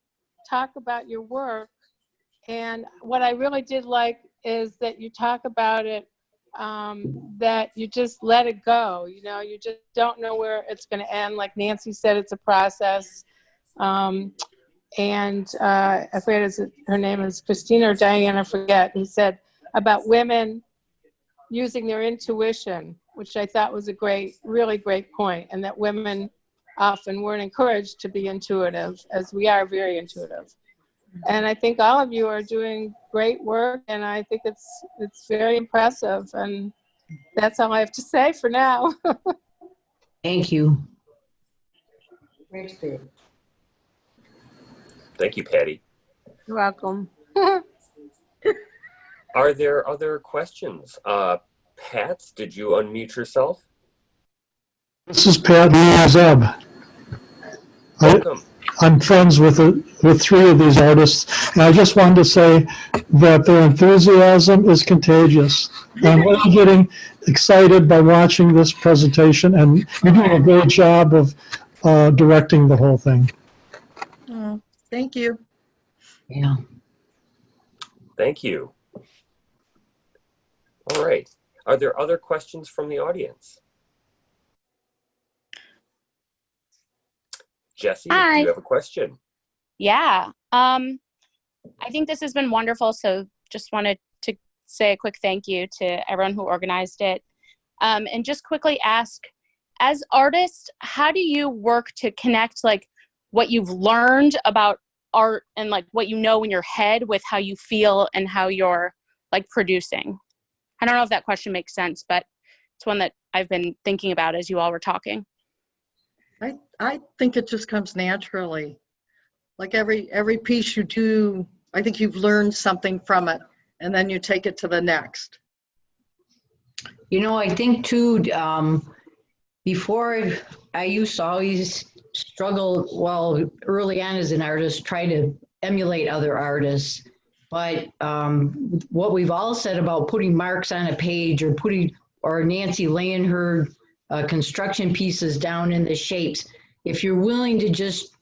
talk about your work. And what I really did like is that you talk about it, that you just let it go. You know, you just don't know where it's going to end. Like Nancy said, it's a process. I forget her name is Christina or Diana, I forget, who said about women using their intuition, which I thought was a really great point, and that women often weren't encouraged to be intuitive, as we are very intuitive. And I think all of you are doing great work, and I think it's very impressive, and that's all I have to say for now. Thank you. Thanks, Pete. Thank you, Patty. You're welcome. Are there other questions? Pat, did you unmute yourself? This is Pat Zeb. Welcome. I'm friends with three of these artists, and I just wanted to say that their enthusiasm is contagious. And we're all getting excited by watching this presentation, and you're doing a great job of directing the whole thing. Oh, thank you. Yeah. Thank you. All right. Are there other questions from the audience? Jesse, Hi. do you have a question? Yeah. I think this has been wonderful. So just wanted to say a quick thank you to everyone who organized it. And just quickly ask, as artists, how do you work to connect like what you've learned about art and like what you know in your head with how you feel and how you're like producing? I don't know if that question makes sense, but it's one that I've been thinking about as you all were talking. I think it just comes naturally. Like every piece you do, I think you've learned something from it, and then you take it to the next. You know, I think too, before I used to always struggle, well, early on as an artist, try to emulate other artists. But what we've all said about putting marks on a page or Nancy laying her construction pieces down in the shapes, if you're willing to just,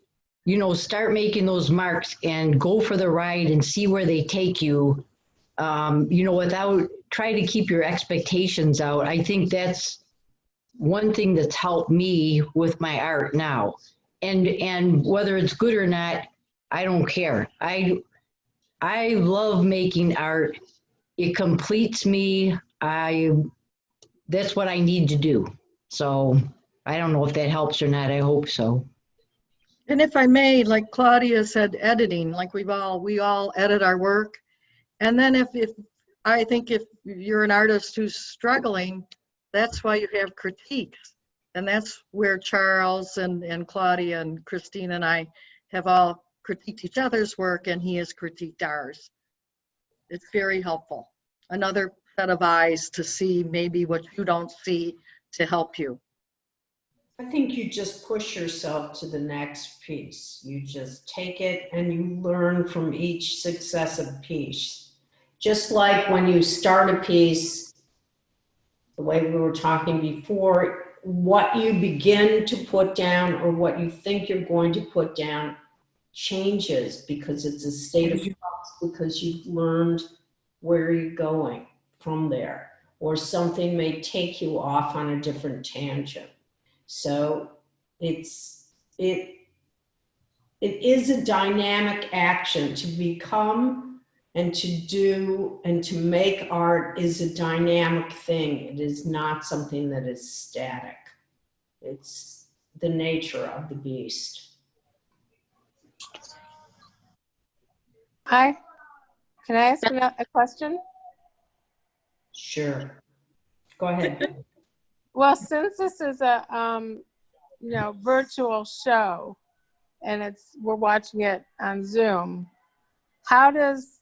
start making those marks and go for the ride and see where they take you, without trying to keep your expectations out, I think that's one thing that's helped me with my art now. And whether it's good or not, I don't care. I love making art. It completes me. That's what I need to do. So I don't know if that helps or not. I hope so. And if I may, like Claudia said, editing, like we all edit our work. And then if I think if you're an artist who's struggling, that's why you have critiques. And that's where Charles and Claudia and Christina and I have all critiqued each other's work, and he has critiqued ours. It's very helpful. Another set of eyes to see maybe what you don't see to help you. I think you just push yourself to the next piece. You just take it and you learn from each successive piece. Just like when you start a piece, the way we were talking before, what you begin to put down or what you think you're going to put down changes because it's a state of flux, because you've learned where you're going from there, or something may take you off on a different tangent. So it is a dynamic action. To become and to do and to make art is a dynamic thing. It is not something that is static. It's the nature of the beast. Hi, can I ask a question? Sure. Go ahead. Well, since this is a virtual show and we're watching it on Zoom, how does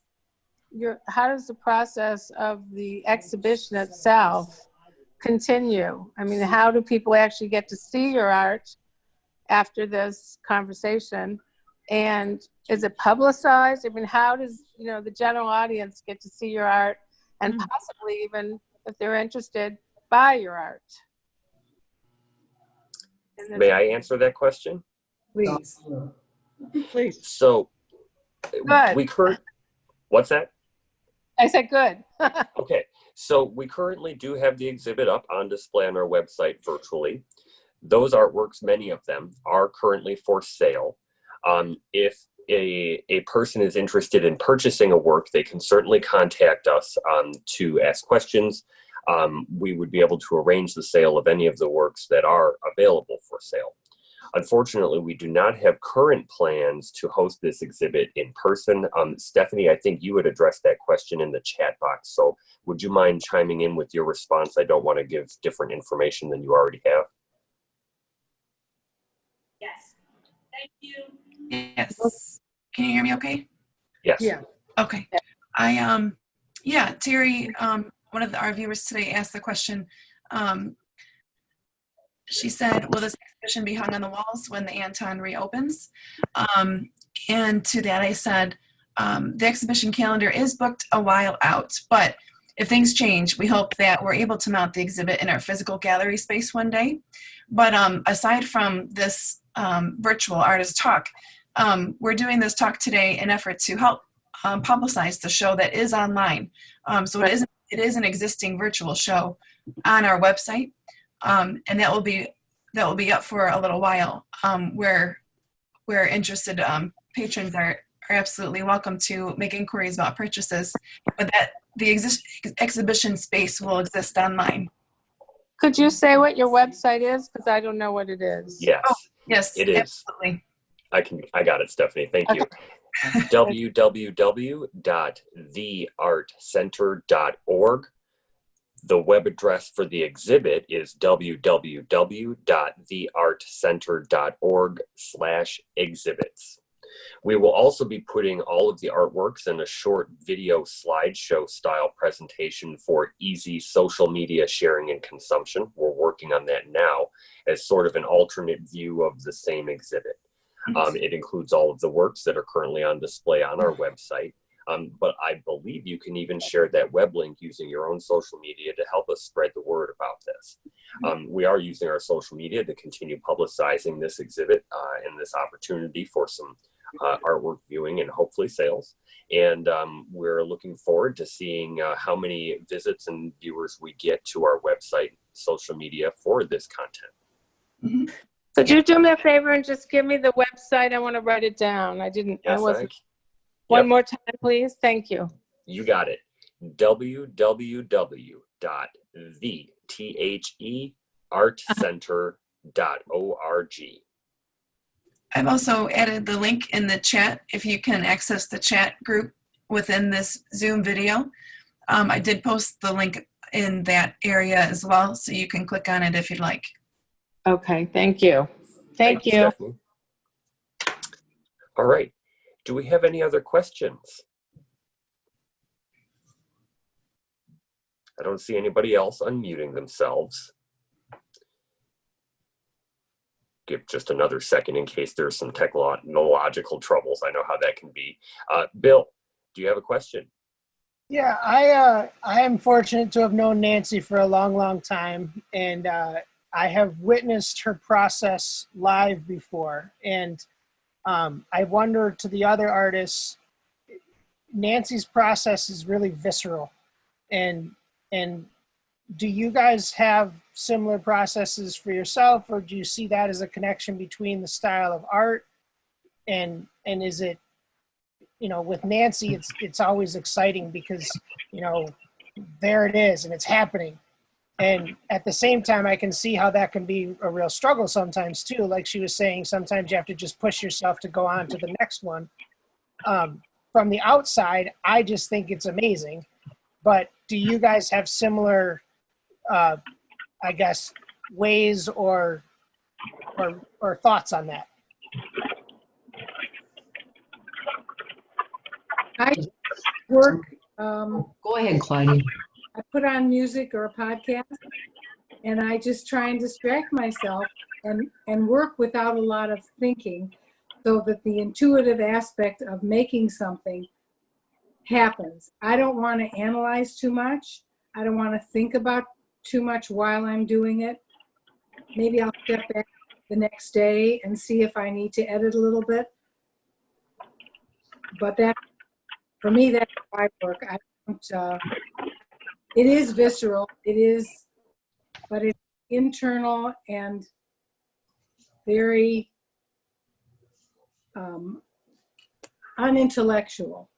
the process of the exhibition itself continue? I mean, how do people actually get to see your art after this conversation? And is it publicized? I mean, how does the general audience get to see your art and possibly even, if they're interested, buy your art? May I answer that question? Please. Please. So Good. What's that? I said good. Okay, so we currently do have the exhibit up on display on our website virtually. Those artworks, many of them, are currently for sale. If a person is interested in purchasing a work, they can certainly contact us to ask questions. We would be able to arrange the sale of any of the works that are available for sale. Unfortunately, we do not have current plans to host this exhibit in person. Stephanie, I think you would address that question in the chat box. So would you mind chiming in with your response? I don't want to give different information than you already have. Yes. Thank you. Yes. Can you hear me okay? Yes. Yeah. Okay. Terry, one of our viewers today asked the question, she said, will this exhibition be hung on the walls when the Anton reopens? And to that I said, the exhibition calendar is booked a while out, but if things change, we hope that we're able to mount the exhibit in our physical gallery space one day. But aside from this virtual artist talk, we're doing this talk today in effort to help publicize the show that is online. So it is an existing virtual show on our website, and that will be up for a little while. Where interested patrons are absolutely welcome to make inquiries about purchases, but that the exhibition space will exist online. Could you say what your website is? Because I don't know what it is. Yes. Oh, yes, it is. Absolutely. I got it, Stephanie. Thank you. www.theartcenter.org. The web address for the exhibit is www.theartcenter.org/exhibits. We will also be putting all of the artworks in a short video slideshow style presentation for easy social media sharing and consumption. We're working on that now as sort of an alternate view of the same exhibit. It includes all of the works that are currently on display on our website. But I believe you can even share that web link using your own social media to help us spread the word about this. We are using our social media to continue publicizing this exhibit and this opportunity for some artwork viewing and hopefully sales. And we're looking forward to seeing how many visits and viewers we get to our website, social media for this content. Could you do me a favor and just give me the website? I want to write it down. I wasn't. One more time, please. Thank you. You got it. www.theartcenter.org. I've also added the link in the chat if you can access the chat group within this Zoom video. I did post the link in that area as well, so you can click on it if you'd like. Okay, thank you. Thank you. Stephanie. All right. Do we have any other questions? I don't see anybody else unmuting themselves. Give just another second in case there's some technological troubles. I know how that can be. Bill, do you have a question? Yeah, I am fortunate to have known Nancy for a long, long time, and I have witnessed her process live before. And I wonder to the other artists, Nancy's process is really visceral, and do you guys have similar processes for yourself, or do you see that as a connection between the style of art and is it, you know, with Nancy, it's always exciting because, you know, there it is and it's happening. And at the same time, I can see how that can be a real struggle sometimes too. Like she was saying, sometimes you have to just push yourself to go on to the next one. From the outside, I just think it's amazing. But do you guys have similar, I guess, ways or thoughts on that? I work, Go ahead, Claudia. I put on music or a podcast, and I just try and distract myself and work without a lot of thinking, so that the intuitive aspect of making something happens. I don't want to analyze too much. I don't want to think about too much while I'm doing it. Maybe I'll step back the next day and see if I need to edit a little bit. But that, for me, that's how I work. I don't, it is visceral, it is, but it's internal and very unintellectual.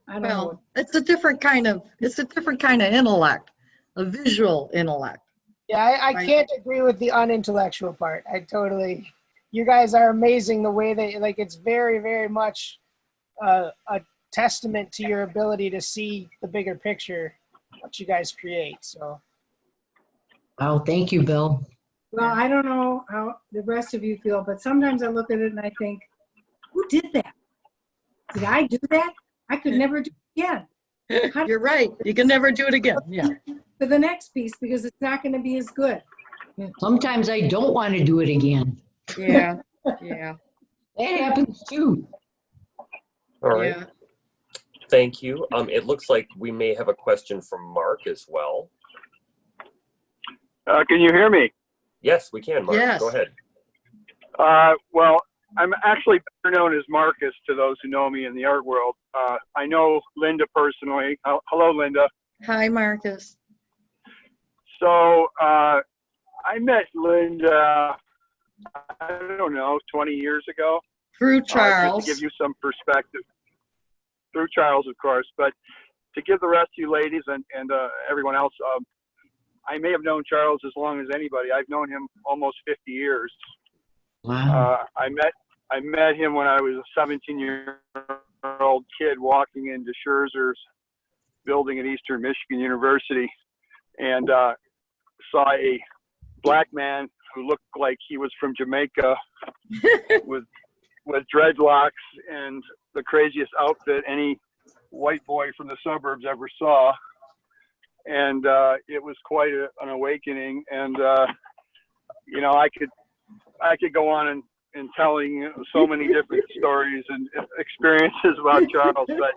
I don't know. Well, it's a different kind of intellect, a visual intellect. Yeah, I can't agree with the unintellectual part. You guys are amazing the way that, like, it's very, very much a testament to your ability to see the bigger picture, what you guys create, so. Oh, thank you, Bill. Well, I don't know how the rest of you feel, but sometimes I look at it and I think, who did that? Did I do that? I could never do it again. You're right. You can never do it again. Yeah. For the next piece, because it's not going to be as good. Sometimes I don't want to do it again. Yeah. Yeah. That happens too. All right. Yeah. Thank you. It looks like we may have a question from Mark as well. Can you hear me? Yes, we can, Mark. Yes. Go ahead. Well, I'm actually better known as Marcus to those who know me in the art world. I know Linda personally. Hello, Linda. Hi, Marcus. So I met Linda, I don't know, 20 years ago. Through Charles. Just to give you some perspective. Through Charles, of course. But to give the rest of you ladies and everyone else, I may have known Charles as long as anybody. I've known him almost 50 years. Wow. I met him when I was a 17-year-old kid walking into Scherzer's building at Eastern Michigan University, and saw a black man who looked like he was from Jamaica with dreadlocks and the craziest outfit any white boy from the suburbs ever saw. And it was quite an awakening. And you know, I could go on and telling so many different stories and experiences about Charles, but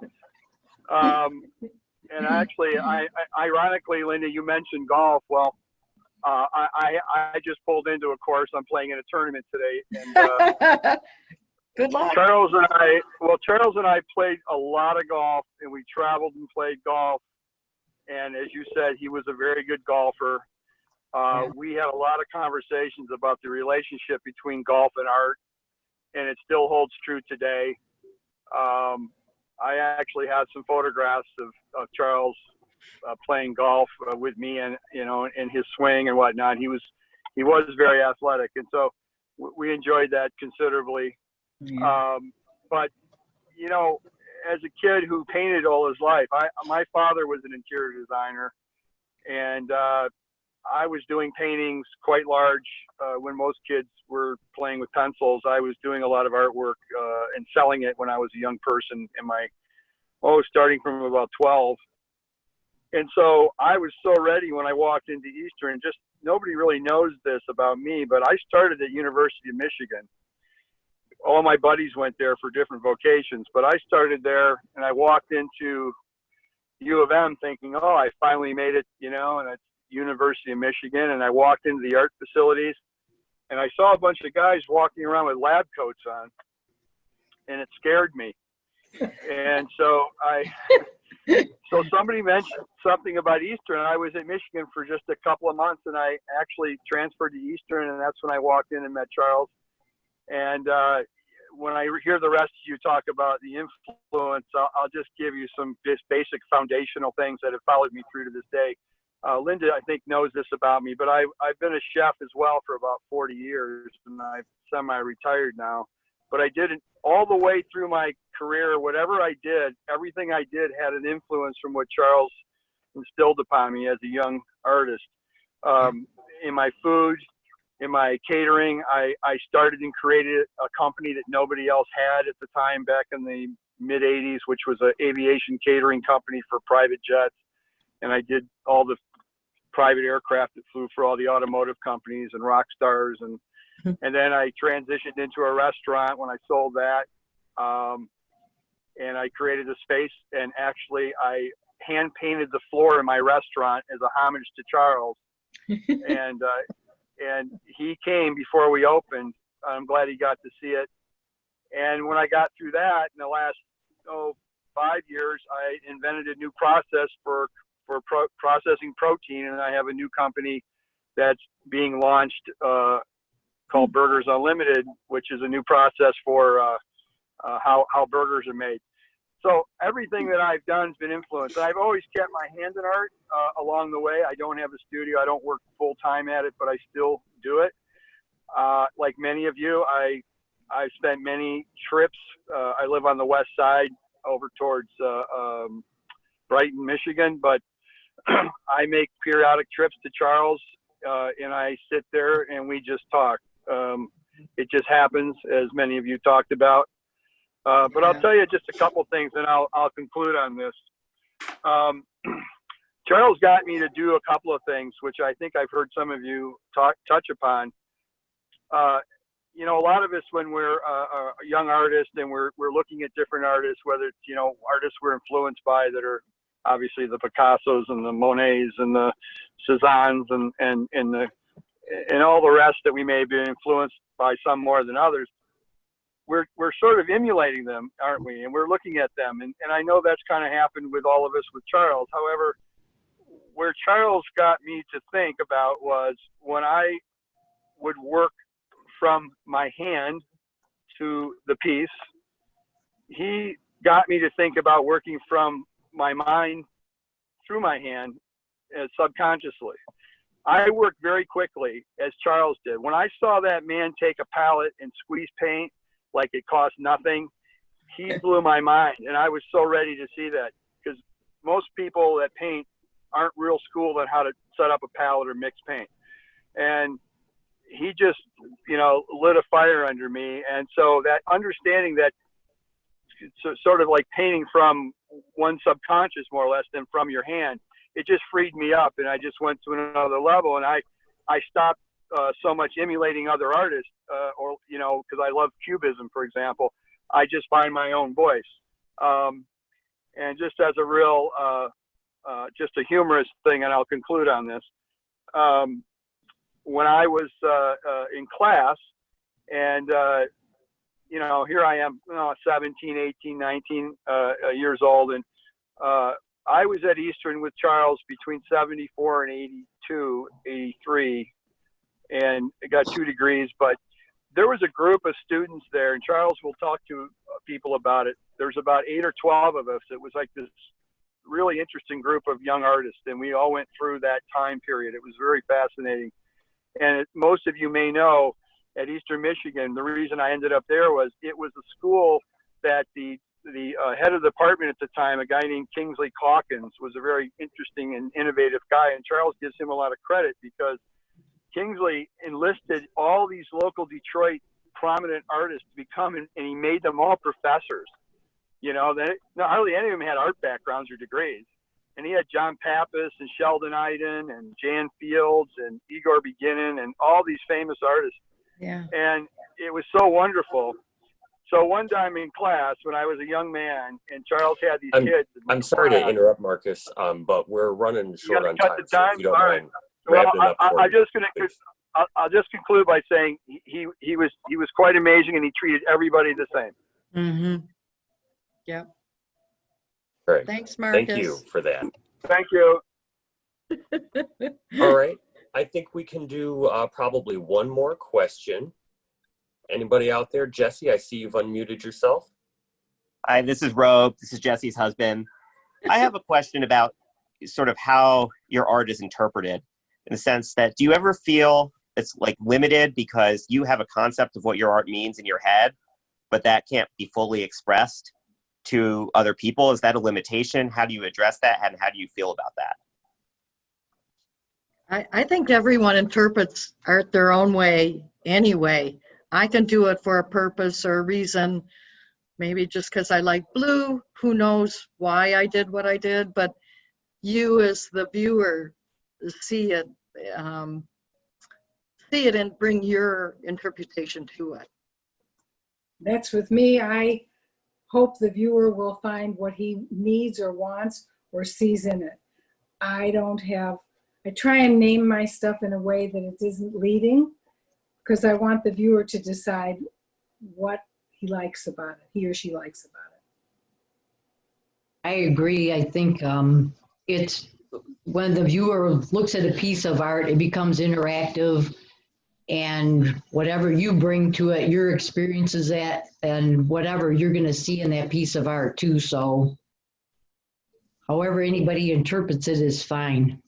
and actually, ironically, Linda, you mentioned golf. Well, I just pulled into a course. I'm playing in a tournament today, and Good luck. Charles and I played a lot of golf, and we traveled and played golf. And as you said, he was a very good golfer. We had a lot of conversations about the relationship between golf and art, and it still holds true today. I actually had some photographs of Charles playing golf with me, and you know, in his swing and whatnot. He was very athletic, and so we enjoyed that considerably. Yeah. But you know, as a kid who painted all his life, my father was an interior designer, and I was doing paintings quite large when most kids were playing with pencils. I was doing a lot of artwork and selling it when I was a young person starting from about 12. And so I was so ready when I walked into Eastern. Just nobody really knows this about me, but I started at University of Michigan. All my buddies went there for different vocations, but I started there, and I walked into U of M thinking, oh, I finally made it, you know, and it's University of Michigan. And I walked into the art facilities, and I saw a bunch of guys walking around with lab coats on, and it scared me. And so so somebody mentioned something about Eastern, and I was at Michigan for just a couple of months, and I actually transferred to Eastern, and that's when I walked in and met Charles. And when I hear the rest of you talk about the influence, I'll just give you some just basic foundational things that have followed me through to this day. Linda, I think, knows this about me, but I've been a chef as well for about 40 years, and I'm semi-retired now. But I did it all the way through my career. Whatever I did, everything I did had an influence from what Charles instilled upon me as a young artist. In my food, in my catering, I started and created a company that nobody else had at the time back in the mid 80s, which was an aviation catering company for private jets. And I did all the private aircraft that flew for all the automotive companies and rock stars. And then I transitioned into a restaurant when I sold that. And I created a space, and actually I hand painted the floor in my restaurant as a homage to Charles. And he came before we opened. I'm glad he got to see it. And when I got through that, in the last 5 years, I invented a new process for processing protein, and I have a new company that's being launched called Burgers Unlimited, which is a new process for how burgers are made. So everything that I've done has been influenced. I've always kept my hand in art along the way. I don't have a studio. I don't work full time at it, but I still do it. Like many of you, I've spent many trips. I live on the west side over towards Brighton, Michigan, but I make periodic trips to Charles, and I sit there and we just talk. It just happens, as many of you talked about. But I'll tell you just a couple things, and I'll conclude on this. Charles got me to do a couple of things, which I think I've heard some of you touch upon. You know, a lot of us, when we're a young artist and we're looking at different artists, whether it's, you know, artists we're influenced by that are obviously the Picassos and the Monets and the Cézannes and all the rest that we may be influenced by, some more than others. We're sort of emulating them, aren't we? And we're looking at them. And I know that's kind of happened with all of us with Charles. However, where Charles got me to think about was when I would work from my hand to the piece, he got me to think about working from my mind through my hand subconsciously. I worked very quickly, as Charles did. When I saw that man take a palette and squeeze paint like it cost nothing, he blew my mind. And I was so ready to see that, because most people that paint aren't real schooled on how to set up a palette or mix paint. And he just, you know, lit a fire under me. And so that understanding that sort of like painting from one subconscious, more or less, than from your hand. It just freed me up, and I just went to another level. And I stopped so much emulating other artists, or because I love Cubism, for example. I just find my own voice. And just as a real, just a humorous thing, and I'll conclude on this. When I was in class, and here I am, 17, 18, 19 years old, and I was at Eastern with Charles between 74 and 82, 83, and I got 2 degrees. But there was a group of students there, and Charles will talk to people about it. There's about 8 or 12 of us. It was like this really interesting group of young artists, and we all went through that time period. It was very fascinating. And most of you may know, at Eastern Michigan, the reason I ended up there was it was a school that the head of the department at the time, a guy named Kingsley Calkins, was a very interesting and innovative guy. And Charles gives him a lot of credit because Kingsley enlisted all these local Detroit prominent artists to become, and he made them all professors. Hardly any of them had art backgrounds or degrees. And he had John Pappas and Sheldon Iden and Jan Fields and Igor Beginning and all these famous artists. Yeah. And it was so wonderful. So one time in class, when I was a young man, and Charles had these kids. I'm sorry to interrupt, Marcus, but we're running short on time. So if you don't mind wrapping it up for me, I'll just conclude by saying he was quite amazing, and he treated everybody the same. Mm-hmm. Yep. Great. Thanks, Marcus. Thank you for that. Thank you. All right. I think we can do probably one more question. Anybody out there? Jesse, I see you've unmuted yourself. Hi, this is Robe. This is Jesse's husband. I have a question about sort of how your art is interpreted, in the sense that, do you ever feel it's like limited because you have a concept of what your art means in your head, but that can't be fully expressed to other people? Is that a limitation? How do you address that, and how do you feel about that? I think everyone interprets art their own way anyway. I can do it for a purpose or a reason, maybe just because I like blue. Who knows why I did what I did, but you as the viewer see it and bring your interpretation to it. That's with me. I hope the viewer will find what he needs or wants or sees in it. I try and name my stuff in a way that it isn't leading, because I want the viewer to decide what he likes about it, he or she likes about it. I agree. I think it's when the viewer looks at a piece of art, it becomes interactive, and whatever you bring to it, your experiences and whatever you're going to see in that piece of art too. So however anybody interprets it is fine.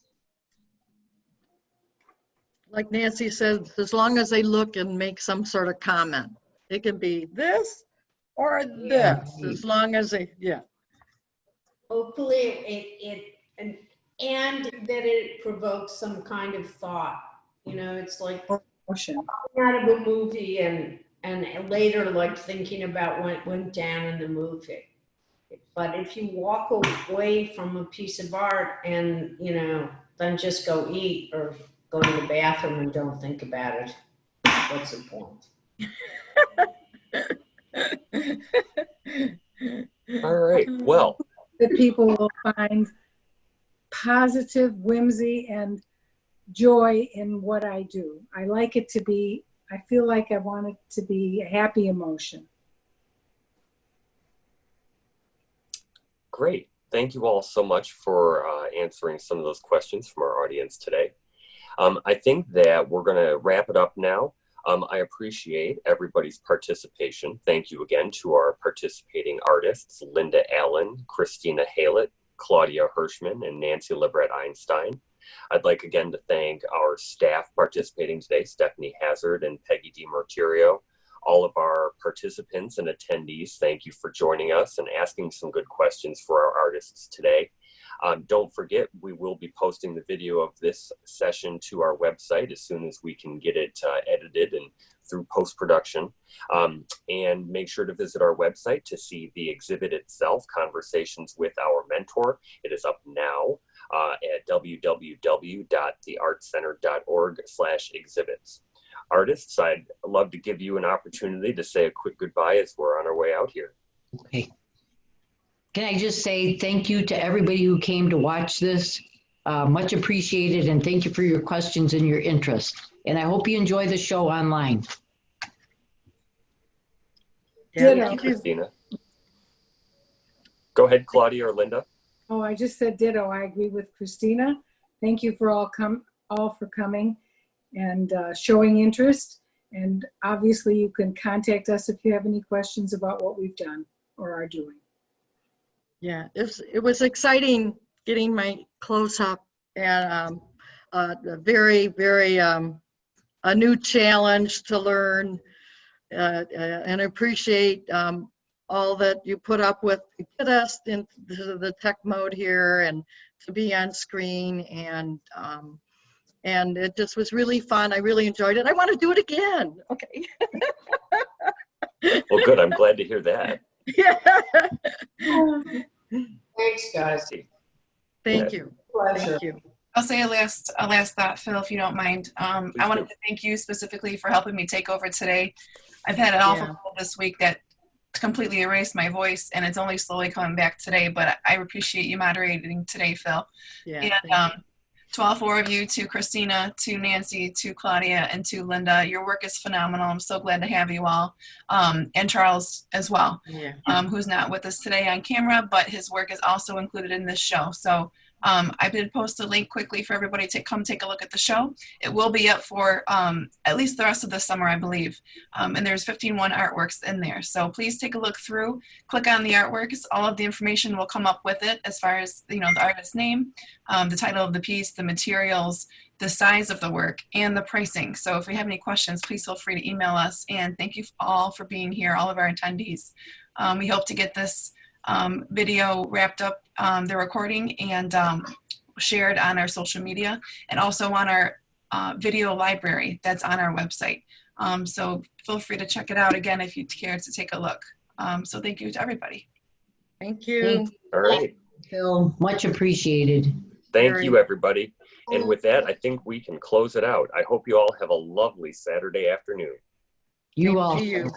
Like Nancy said, as long as they look and make some sort of comment. It can be this or this, as long as they, Hopefully and that it provokes some kind of thought. It's like out of a movie and later like thinking about what went down in the movie. But if you walk away from a piece of art and, then just go eat or go to the bathroom and don't think about it, what's the point? All right. Well, that people will find positive whimsy and joy in what I do. I like it to be, I feel like I want it to be a happy emotion. great. Thank you all so much for answering some of those questions from our audience today. I think that we're going to wrap it up now. I appreciate everybody's participation. Thank you again to our participating artists, Linda Allen, Christina Hale, Claudia Hirshman, and Nancy Labret Einstein. I'd like again to thank our staff participating today, Stephanie Hazard and Peggy DiMartirio. All of our participants and attendees, thank you for joining us and asking some good questions for our artists today. Don't forget, we will be posting the video of this session to our website as soon as we can get it edited and through post-production. And make sure to visit our website to see the exhibit itself, Conversations with Our Mentor. It is up now at www.theartcenter.org/exhibits. Artists, I'd love to give you an opportunity to say a quick goodbye as we're on our way out here. Okay. Can I just say thank you to everybody who came to watch this? Much appreciated, and thank you for your questions and your interest. And I hope you enjoy the show online. Thank you, Christina. Go ahead, Claudia or Linda. Oh, I just said ditto. I agree with Christina. Thank you for all for coming and showing interest. And obviously you can contact us if you have any questions about what we've done or are doing. Yeah, it was exciting getting my close-up, and very, very a new challenge to learn, and appreciate all that you put up with to get us into the tech mode here and to be on screen, and it just was really fun. I really enjoyed it. I want to do it again. Okay. Well, good. I'm glad to hear that. Yeah. Thanks, guys. Thank you. Pleasure. Thank you. I'll say a last thought, Phil, if you don't mind. I wanted to thank you specifically for helping me take over today. I've had an awful cold this week that completely erased my voice, and it's only slowly coming back today, but I appreciate you moderating today, Phil. Yeah, and to all four of you, to Christina, to Nancy, to Claudia, and to Linda, your work is phenomenal. I'm so glad to have you all. And Charles as well, who's not with us today on camera, but his work is also included in this show. So I did post a link quickly for everybody to come take a look at the show. It will be up for at least the rest of the summer, I believe. And there's 15 artworks in there. So please take a look through, click on the artworks. All of the information will come up with it as far as, the artist's name, the title of the piece, the materials, the size of the work, and the pricing. So if you have any questions, please feel free to email us. And thank you all for being here, all of our attendees. We hope to get this video wrapped up, the recording, and shared on our social media, and also on our video library that's on our website. So feel free to check it out again if you care to take a look. So thank you to everybody. Thank you. Thank you. All right. Phil, much appreciated. Thank you, everybody. And with that, I think we can close it out. I hope you all have a lovely Saturday afternoon. You Thank all. you.